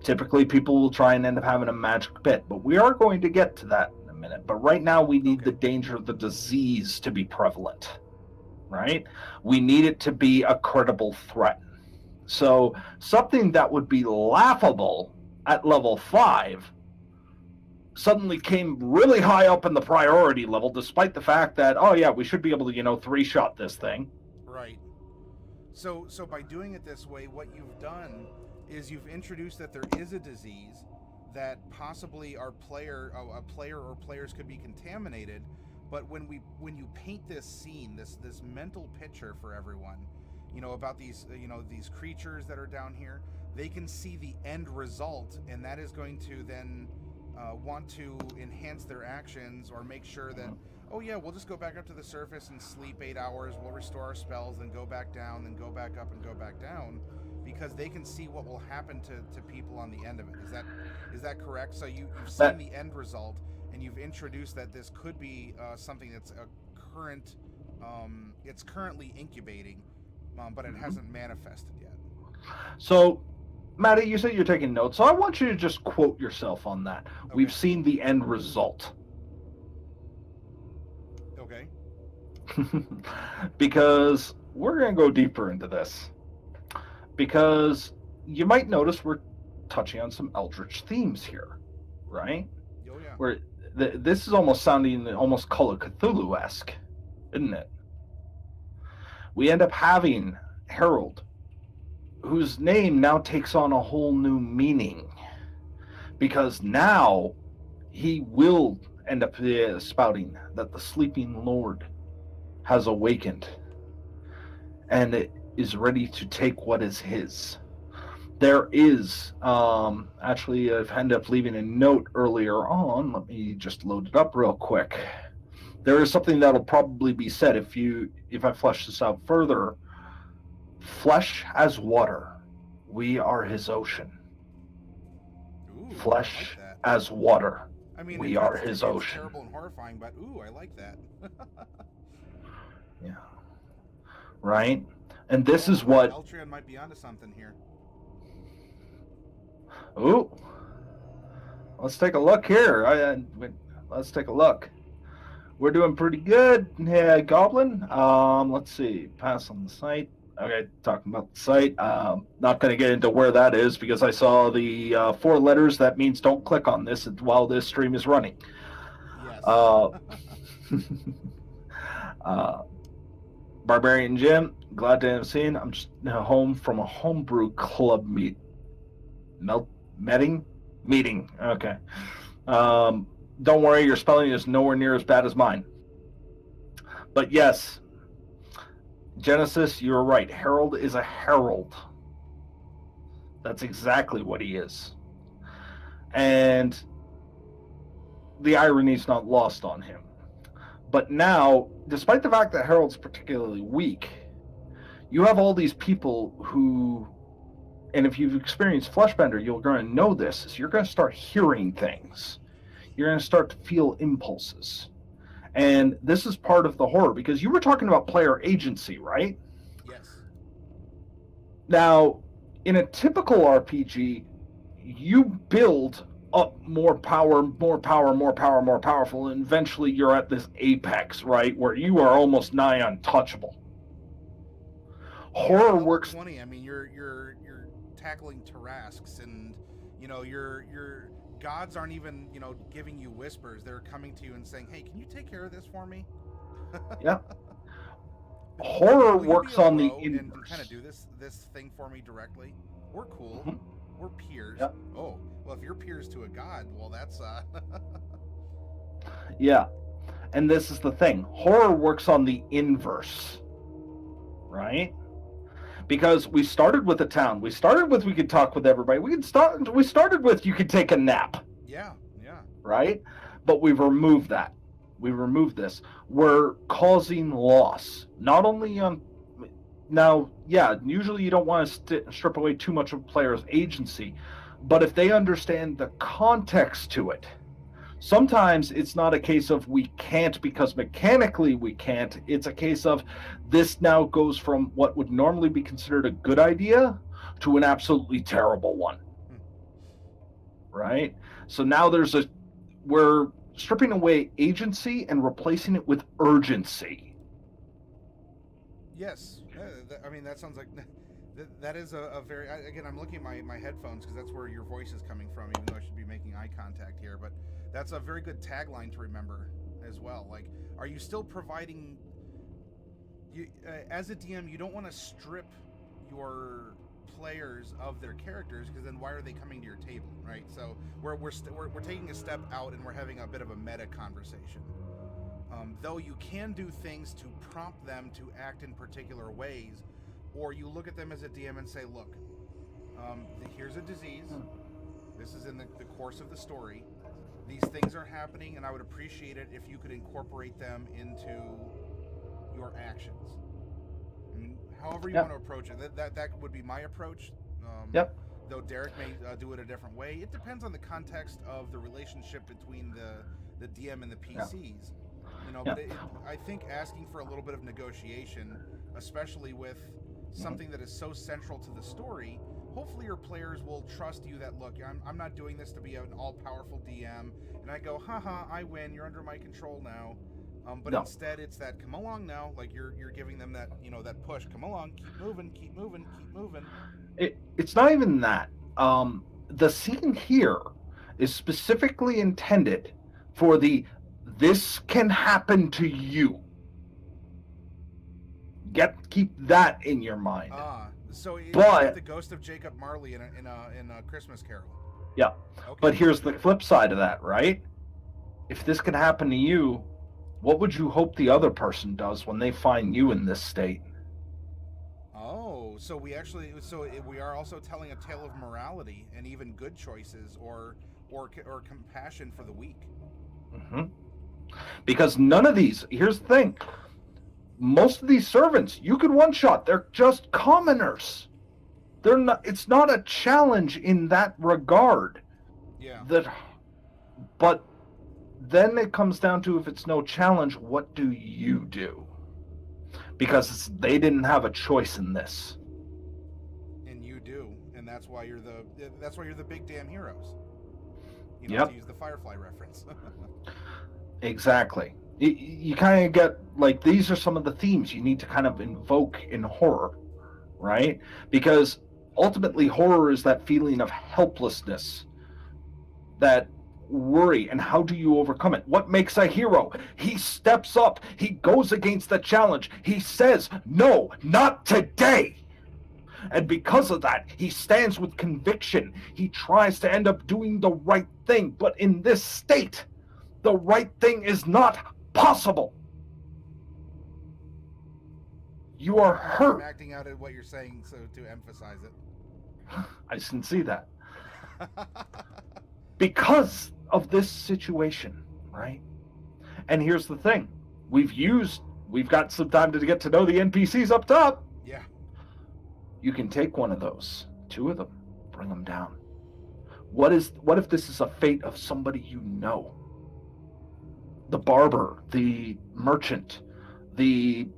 Typically, people will try and end up having a magic bit, but we are going to get to that in a minute. But right now, we need the danger of the disease to be prevalent, right? We need it to be a credible threat. So something that would be laughable at level 5 suddenly came really high up in the priority level, despite the fact that, oh yeah, we should be able to, 3-shot this thing. Right. So by doing it this way, what you've done is you've introduced that there is a disease that possibly a player or players could be contaminated. But when you paint this scene, this mental picture for everyone, about these creatures that are down here, they can see the end result, and that is going to then want to enhance their actions or make sure that, oh yeah, we'll just go back up to the surface and sleep 8 hours, we'll restore our spells, then go back down, then go back up and go back down, because they can see what will happen to people on the end of it. Is that correct? So you've seen the end result, and you've introduced that this could be something that's it's currently incubating, but it hasn't manifested yet. So, Maddie, you said you're taking notes, so I want you to just quote yourself on that. Okay. We've seen the end result. Okay. Because we're going to go deeper into this. Because you might notice we're touching on some Eldritch themes here, right? Oh, yeah. Where this is almost sounding almost Call of Cthulhu-esque, isn't it? We end up having Harold, whose name now takes on a whole new meaning, because now he will end up spouting that the sleeping Lord has awakened and it is ready to take what is his. There is, actually, I've ended up leaving a note earlier on. Let me just load it up real quick. There is something that'll probably be said if I flesh this out further. Flesh as water, we are his ocean. Ooh, Flesh I like as water, I mean, we are his ocean. Terrible and horrifying, but ooh, I like that. Yeah. Right? And this is what... Eltrion might be onto something here. Ooh. Let's take a look here. Let's take a look. We're doing pretty good. Yeah, Goblin. Let's see. Pass on the site. Okay, talking about the site. Not going to get into where that is because I saw the 4 letters. That means don't click on this while this stream is running. Yes. Barbarian Jim, glad to have seen. I'm just home from a homebrew club meeting. Okay. Don't worry, your spelling is nowhere near as bad as mine. But yes, Genesis, you're right. Harold is a herald. That's exactly what he is. And the irony's not lost on him. But now, despite the fact that Harold's particularly weak, you have all these people who, and if you've experienced Fleshbender, you're going to know this, is you're going to start hearing things. You're going to start to feel impulses. And this is part of the horror, because you were talking about player agency, right? Yes. Now, in a typical RPG, you build up more power, more power, more power, more powerful, and eventually you're at this apex, right, where you are almost nigh untouchable. Horror works. 20. I mean, you're tackling Tarrasques, and you know your gods aren't even giving you whispers. They're coming to you and saying, "Hey, can you take care of this for me?" Yeah. Horror works on the inverse. And kind of do this thing for me directly. We're cool. Mm-hmm. We're peers. Yep. Oh, well, if you're peers to a god, well, that's Yeah. And this is the thing. Horror works on the inverse. Right? Because we started with a town. We started with we could talk with everybody. We started with you could take a nap. Yeah. Right? But we've removed that. We removed this. We're causing loss. Not only on now, yeah, usually you don't want to strip away too much of a player's agency, but if they understand the context to it, sometimes it's not a case of we can't because mechanically we can't. It's a case of this now goes from what would normally be considered a good idea to an absolutely terrible one. Right? So now we're stripping away agency and replacing it with urgency. Yes. I mean, that sounds like that is a very, again, I'm looking at my headphones because that's where your voice is coming from, even though I should be making eye contact here, but that's a very good tagline to remember as well. Like, are you still providing, as a DM, you don't want to strip your players of their characters, because then why are they coming to your table, right? So we're taking a step out and we're having a bit of a meta conversation. Though you can do things to prompt them to act in particular ways, or you look at them as a DM and say, look, here's a disease. This is in the course of the story. These things are happening, and I would appreciate it if you could incorporate them into your actions. I mean, however you want to approach it. That would be my approach. Though Derek may do it a different way. It depends on the context of the relationship between the DM and the PCs. But I think asking for a little bit of negotiation, especially with something that is so central to the story, hopefully your players will trust you that, look, I'm not doing this to be an all-powerful DM, and I go, haha, I win, you're under my control now. But instead it's that, come along now, like you're giving them that, that push, come along, keep moving, keep moving, keep moving. It's not even that. The scene here is specifically intended for this can happen to you. Keep that in your mind. So it's like the ghost of Jacob Marley in a Christmas Carol. Yeah. Okay. But here's the flip side of that, right? If this can happen to you, what would you hope the other person does when they find you in this state? Oh, so we are also telling a tale of morality and even good choices or compassion for the weak. Mm-hmm. Because none of these, here's the thing, most of these servants, you could one-shot. They're just commoners. They're not. It's not a challenge in that regard. Yeah. But then it comes down to, if it's no challenge, what do you do? Because they didn't have a choice in this. And you do, and that's why you're the big damn heroes. To use the Firefly reference. Exactly. You kind of get, like, these are some of the themes you need to kind of invoke in horror, right? Because ultimately horror is that feeling of helplessness, that worry, and how do you overcome it? What makes a hero? He steps up, he goes against the challenge, he says, no, not today. And because of that, he stands with conviction. He tries to end up doing the right thing, but in this state, the right thing is not possible. You are hurt. I'm acting out at what you're saying, so to emphasize it. I didn't see that. Because of this situation, right? And here's the thing. We've got some time to get to know the NPCs up top. Yeah. You can take one of those, 2 of them, bring them down. What if this is a fate of somebody you know? The barber, the merchant, the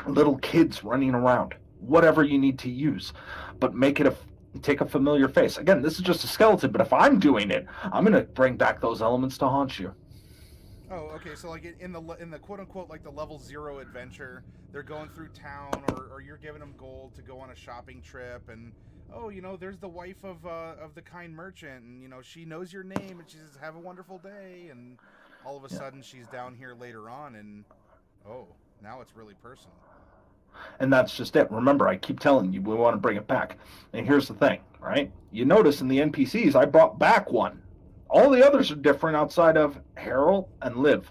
little kids running around, whatever you need to use, but take a familiar face. Again, this is just a skeleton, but if I'm doing it, I'm going to bring back those elements to haunt you. Oh, okay. So like in the quote unquote like the level 0 adventure, they're going through town, or you're giving them gold to go on a shopping trip, and there's the wife of the kind merchant, and she knows your name, and she says, "Have a wonderful day," and all of a sudden she's down here later on, and now it's really personal. And that's just it. Remember, I keep telling you, we want to bring it back. And here's the thing, right? You notice in the NPCs, I brought back one. All the others are different outside of Harold and Liv.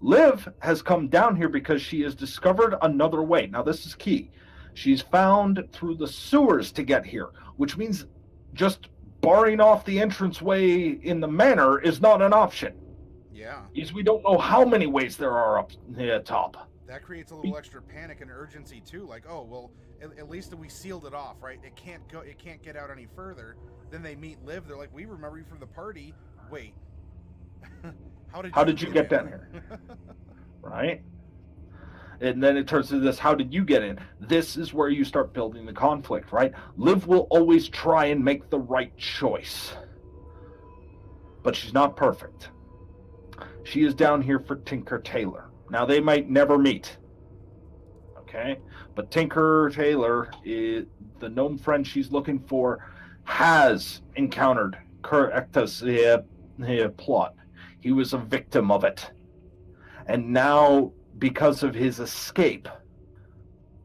Liv has come down here because she has discovered another way. Now, this is key. She's found through the sewers to get here, which means just barring off the entranceway in the manor is not an option. Yeah. Because we don't know how many ways there are up the top. That creates a little extra panic and urgency too. Like, oh well, at least we sealed it off, right? It can't get out any further. Then they meet Liv. They're like, we remember you from the party. Wait, how did you get down here? Right? And then it turns to this: how did you get in? This is where you start building the conflict, right? Liv will always try and make the right choice, but she's not perfect. She is down here for Tinker Tailor. Now, they might never meet, okay? But Tinker Tailor, the gnome friend she's looking for, has encountered Correctus plot. He was a victim of it. And now, because of his escape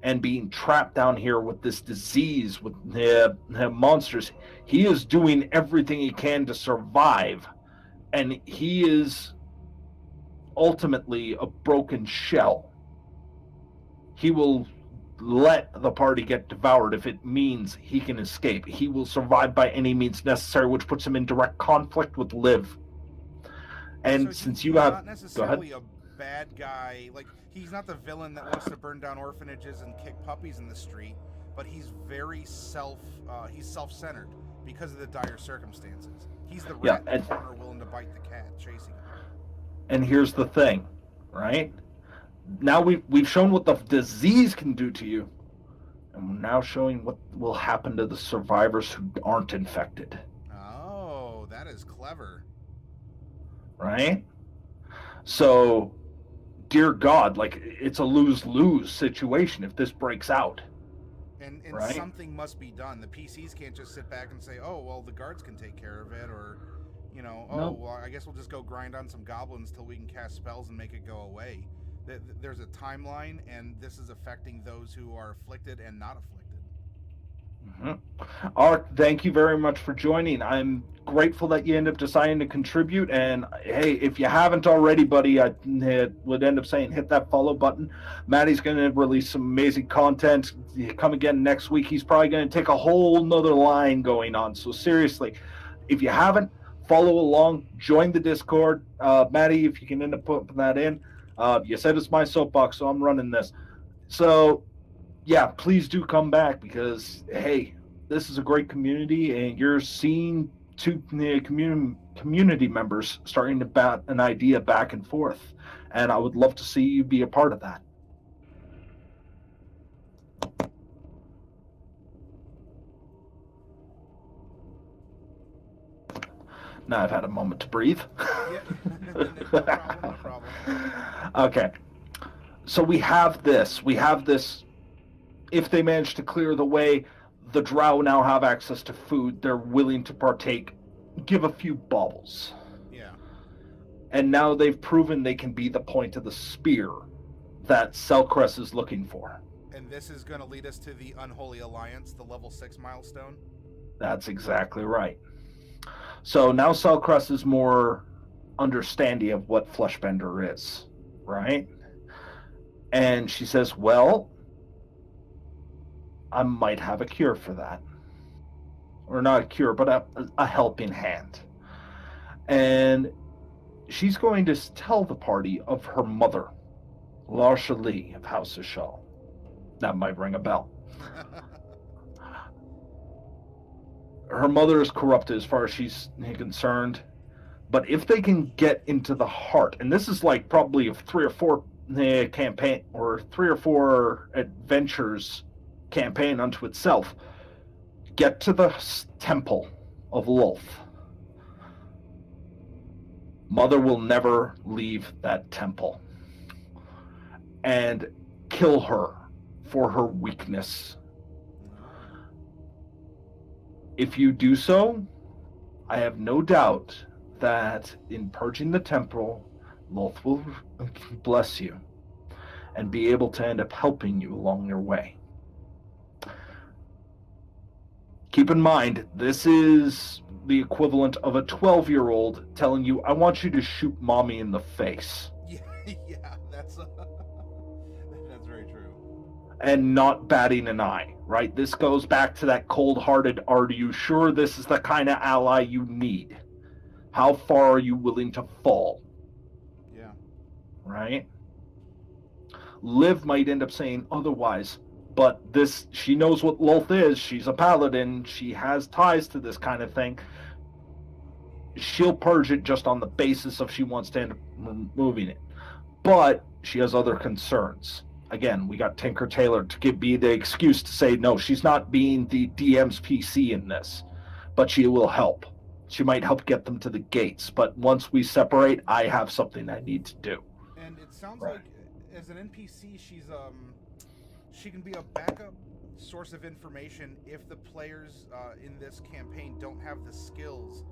and being trapped down here with this disease, with the monsters, he is doing everything he can to survive. And he is ultimately a broken shell. He will let the party get devoured if it means he can escape. He will survive by any means necessary, which puts him in direct conflict with Liv. And so since you have, not necessarily a bad guy, like he's not the villain that wants to burn down orphanages and kick puppies in the street, but he's very self-centered because of the dire circumstances. He's the rat in the corner willing to bite the cat chasing him. And here's the thing, right? Now we've shown what the disease can do to you, and we're now showing what will happen to the survivors who aren't infected. Oh, that is clever. Right? So, dear God, like, it's a lose-lose situation if this breaks out. And right? Something must be done. The PCs can't just sit back and say, oh, well, the guards can take care of it, or... well, I guess we'll just go grind on some goblins till we can cast spells and make it go away. There's a timeline, and this is affecting those who are afflicted and not afflicted. Mm-hmm. Art, thank you very much for joining. I'm grateful that you end up deciding to contribute, and hey, if you haven't already, buddy, I would end up saying hit that follow button. Maddie's going to release some amazing content. Come again next week. He's probably going to take a whole nother line going on, so seriously, if you haven't, follow along, join the Discord. Maddie, if you can end up putting that in. You said it's my soapbox, so I'm running this. So, yeah, please do come back because, hey, this is a great community, and you're seeing two community members starting to bat an idea back and forth. And I would love to see you be a part of that. Now I've had a moment to breathe. Yeah. No problem. Okay. So we have this. If they manage to clear the way, the drow now have access to food. They're willing to partake. Give a few baubles. Yeah. And now they've proven they can be the point of the spear that Selcrest is looking for. And this is going to lead us to the Unholy Alliance, the level 6 milestone? That's exactly right. So now Selcrest is more understanding of what Fleshbender is, right? And she says, well, I might have a cure for that. or not a cure, but a helping hand. And she's going to tell the party of her mother, Larsha Lee of House of Shaw. That might ring a bell. Her mother is corrupted as far as she's concerned, but if they can get into the heart, and this is like probably a 3 or 4 campaign or 3 or 4 adventures campaign unto itself, get to the temple of Lolth. Mother will never leave that temple, and kill her for her weakness. If you do so, I have no doubt that in purging the temple, Lolth will bless you and be able to end up helping you along your way. Keep in mind, this is the equivalent of a 12-year-old telling you, I want you to shoot mommy in the face. Yeah, that's very true. And not batting an eye, right? This goes back to that cold-hearted, are you sure this is the kind of ally you need? How far are you willing to fall? Yeah. Right? Liv might end up saying otherwise, but she knows what Lolth is. She's a paladin. She has ties to this kind of thing. She'll purge it just on the basis of she wants to end up removing it. But she has other concerns. Again, we got Tinker Tailor to be the excuse to say, no, she's not being the DM's PC in this, but she will help. She might help get them to the gates, but once we separate, I have something I need to do. And it sounds like, as an NPC, she can be a backup source of information if the players in this campaign don't have the skills,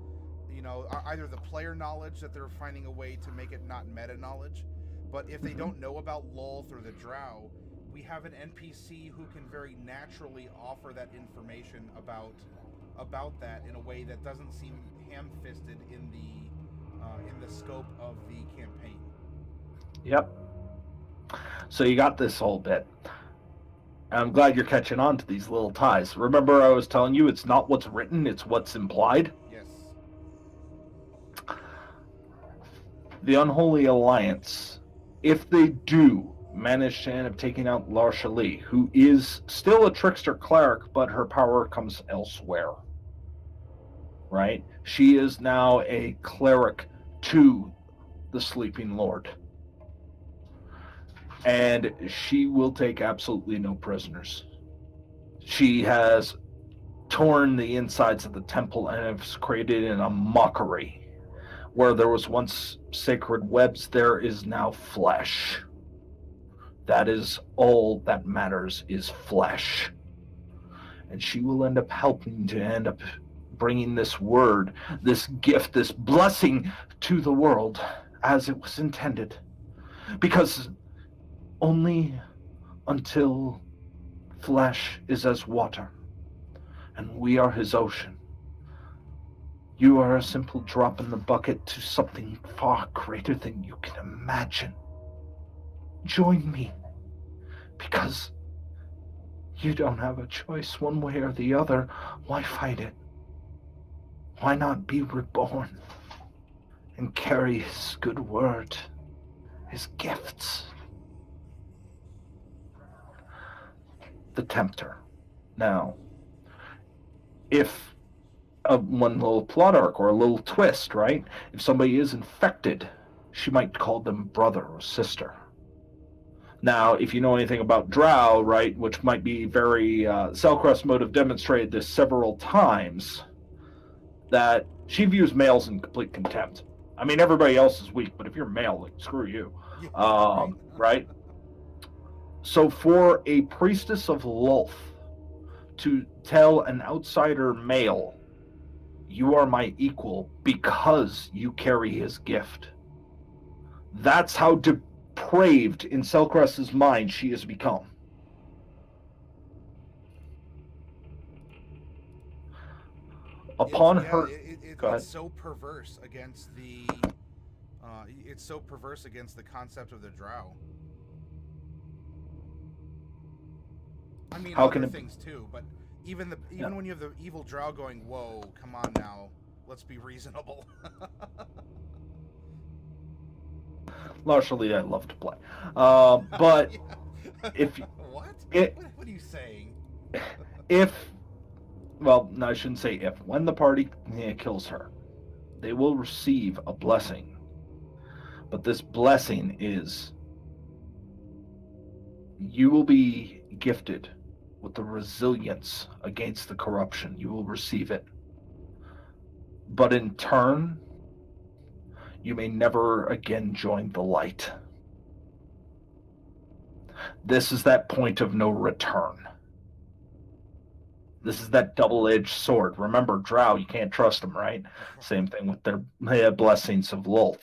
either the player knowledge that they're finding a way to make it not meta knowledge, but if they don't know about Lolth or the Drow, we have an NPC who can very naturally offer that information about that in a way that doesn't seem ham-fisted in the scope of the campaign. Yep. So you got this whole bit. I'm glad you're catching on to these little ties. Remember I was telling you it's not what's written, it's what's implied? Yes. The Unholy Alliance, if they do manage to end up taking out Larsha Lee, who is still a trickster cleric, but her power comes elsewhere. Right? She is now a cleric to the Sleeping Lord. And she will take absolutely no prisoners. She has torn the insides of the temple and has created a mockery. Where there was once sacred webs, there is now flesh. That is all that matters, is flesh. And she will end up helping to end up bringing this word, this gift, this blessing to the world as it was intended. Because only until flesh is as water, and we are his ocean, you are a simple drop in the bucket to something far greater than you can imagine. Join me, because you don't have a choice one way or the other. Why fight it? Why not be reborn and carry his good word, his gifts? The Tempter. Now, if one little plot arc or a little twist, right? If somebody is infected, she might call them brother or sister. Now, if you know anything about Drow, right, which might be very... Selcrest Mode have demonstrated this several times, that she views males in complete contempt. I mean, everybody else is weak, but if you're male, like, screw you. Right? So for a priestess of Lolth to tell an outsider male, you are my equal because you carry his gift. That's how depraved in Selcrest's mind she has become. Upon her... It's so perverse against the... it's so perverse against the concept of the Drow. I mean, other things too, but Even when you have the evil drow going, whoa, come on now, let's be reasonable. Largely, I love to play, but if what? It, what are you saying? Well, no, I shouldn't say if. When the party kills her, they will receive a blessing. But this blessing is you will be gifted with the resilience against the corruption. You will receive it. But in turn, you may never again join the light. This is that point of no return. This is that double-edged sword. Remember, drow, you can't trust them, right? Same thing with their blessings of Lolth.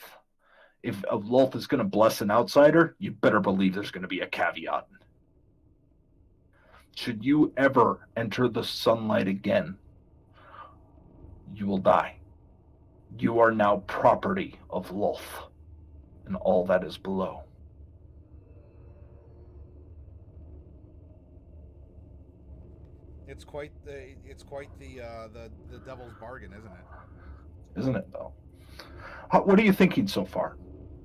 If Lolth is going to bless an outsider, you better believe there's going to be a caveat. Should you ever enter the sunlight again, you will die. You are now property of Lolth and all that is below. It's quite the devil's bargain, isn't it? Isn't it, though? What are you thinking so far?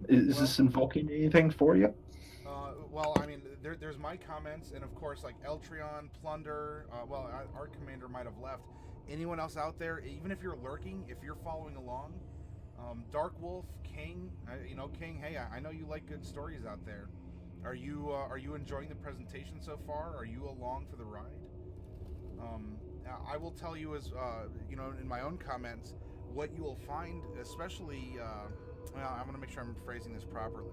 Is this invoking anything for you? Well, I mean, there's my comments, and of course, like Eltrion, Plunder, our commander might have left. Anyone else out there, even if you're lurking, if you're following along, Dark Wolf, King, King, hey, I know you like good stories out there. Are you enjoying the presentation so far? Are you along for the ride? I will tell you, as in my own comments, what you will find, especially, I want to make sure I'm phrasing this properly.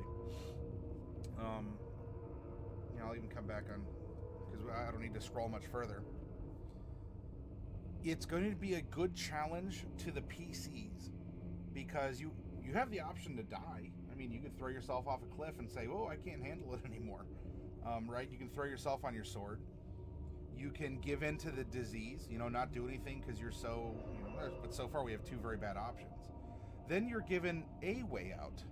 I'll even come back on, because I don't need to scroll much further. It's going to be a good challenge to the PCs, because you have the option to die. I mean, you could throw yourself off a cliff and say, "Oh, I can't handle it anymore." Right? You can throw yourself on your sword. You can give in to the disease, not do anything because you're so, but so far we have two very bad options. Then you're given a way out.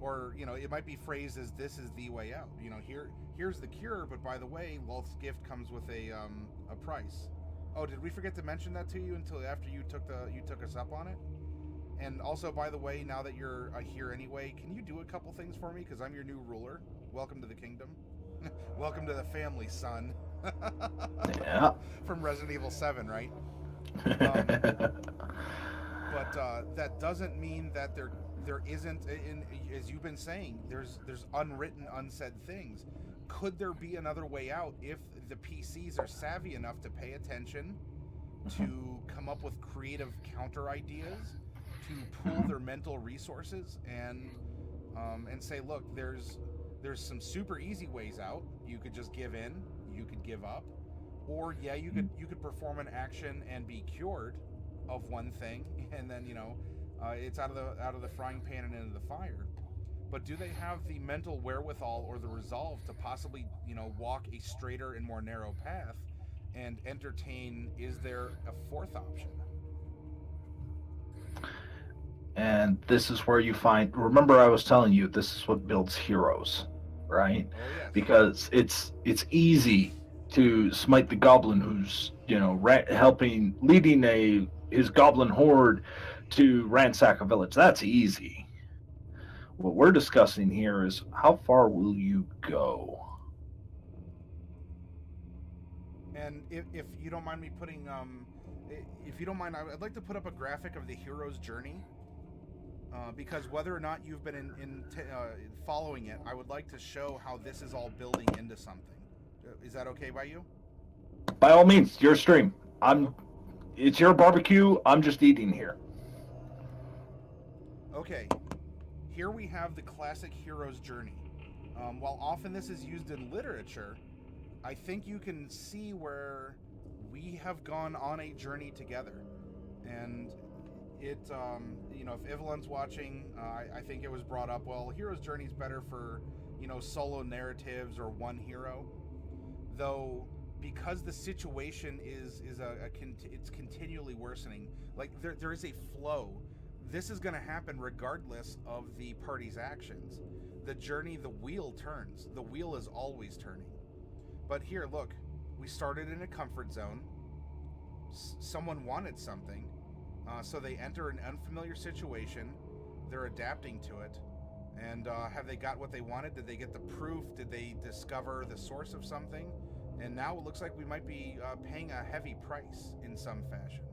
Or, it might be phrased as this is the way out. Here's the cure, but by the way, Lolth's gift comes with a price. Oh, did we forget to mention that to you until after you took us up on it? And also, by the way, now that you're here anyway, can you do a couple things for me? Because I'm your new ruler. Welcome to the kingdom. Welcome to the family, son. Yeah. From Resident Evil 7, right? But that doesn't mean that there isn't, as you've been saying, there's unwritten, unsaid things. Could there be another way out if the PCs are savvy enough to pay attention, to come up with creative counter ideas, to pool their mental resources and say, look, there's some super easy ways out. You could just give in, you could give up, or you could perform an action and be cured of one thing, and then it's out of the frying pan and into the fire. But do they have the mental wherewithal or the resolve to possibly walk a straighter and more narrow path and entertain, is there a fourth option? And this is where you find, remember I was telling you, this is what builds heroes, right? Oh, yes. Because it's easy to smite the goblin who's, leading his goblin horde to ransack a village. That's easy. What we're discussing here is how far will you go? And if you don't mind me putting, if you don't mind, I'd like to put up a graphic of the hero's journey. Because whether or not you've been following it, I would like to show how this is all building into something. Is that okay by you? By all means, your stream. It's your barbecue. I'm just eating here. Okay. Here we have the classic hero's journey. While often this is used in literature, I think you can see where we have gone on a journey together. And it, if Evelyn's watching, I think it was brought up, well, hero's journey is better for, solo narratives or one hero. Though, because the situation is it's continually worsening, like there is a flow. This is going to happen regardless of the party's actions. The journey, the wheel turns. The wheel is always turning. But here, look, We started in a comfort zone. Someone wanted something, so they enter an unfamiliar situation. They're adapting to it. And have they got what they wanted? Did they get the proof? Did they discover the source of something? And now it looks like we might be paying a heavy price in some fashion.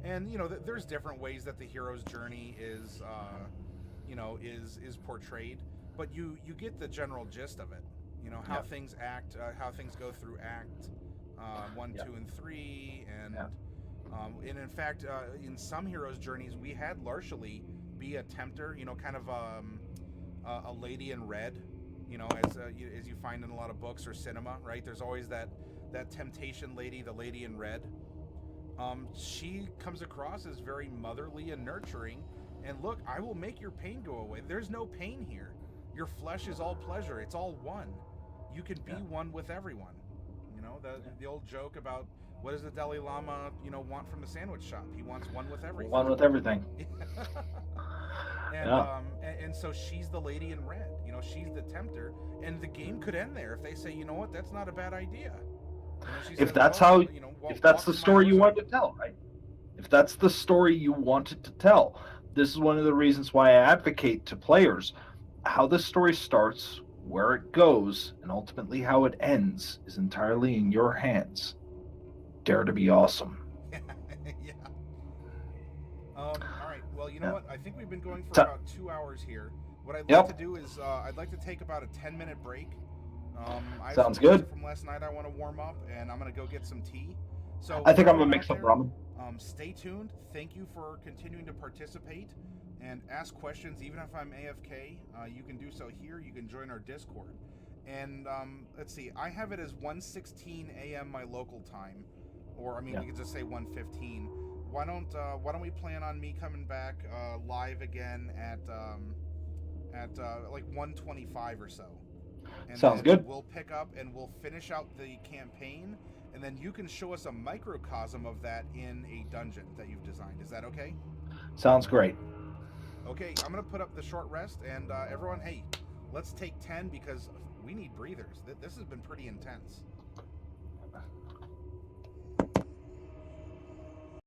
And, you know, there's different ways that the hero's journey is, is portrayed. But you get the general gist of it. You know, how things act, how things go through Act 1, 2, and 3. And in fact, in some heroes' journeys, we had Larshally be a tempter, you know, kind of a lady in red, you know, as you find in a lot of books or cinema, right? There's always that temptation lady, the lady in red. She comes across as very motherly and nurturing. And look, I will make your pain go away. There's no pain here. Your flesh is all pleasure. It's all one. You can be one with everyone. You know, the old joke about what does the Dalai Lama, you know, want from the sandwich shop? He wants one with everything. One with everything. And so she's the lady in red. You know, she's the tempter. And the game could end there if they say, you know what, that's not a bad idea. If that's the story you wanted to tell, right? If that's the story you wanted to tell, this is one of the reasons why I advocate to players how this story starts, where it goes, and ultimately how it ends is entirely in your hands. Dare to be awesome. Yeah. All right. Well, you know what? I think we've been going for about 2 hours here. What I'd like to do is I'd like to take about a 10-minute break. Sounds good. From last night, I want to warm up, and I'm going to go get some tea. So I think I'm going to make some ramen. Stay tuned. Thank you for continuing to participate and ask questions. Even if I'm AFK, you can do so here. You can join our Discord. And let's see. I have it as 1:16 a.m. my local time. Or, I mean, we could just say 1:15. Why don't we plan on me coming back live again at like 1:25 or so? And sounds good. We'll pick up and we'll finish out the campaign, and then you can show us a microcosm of that in a dungeon that you've designed. Is that okay? Sounds great. Okay, I'm going to put up the short rest, and everyone, hey, let's take 10 because we need breathers. This has been pretty intense.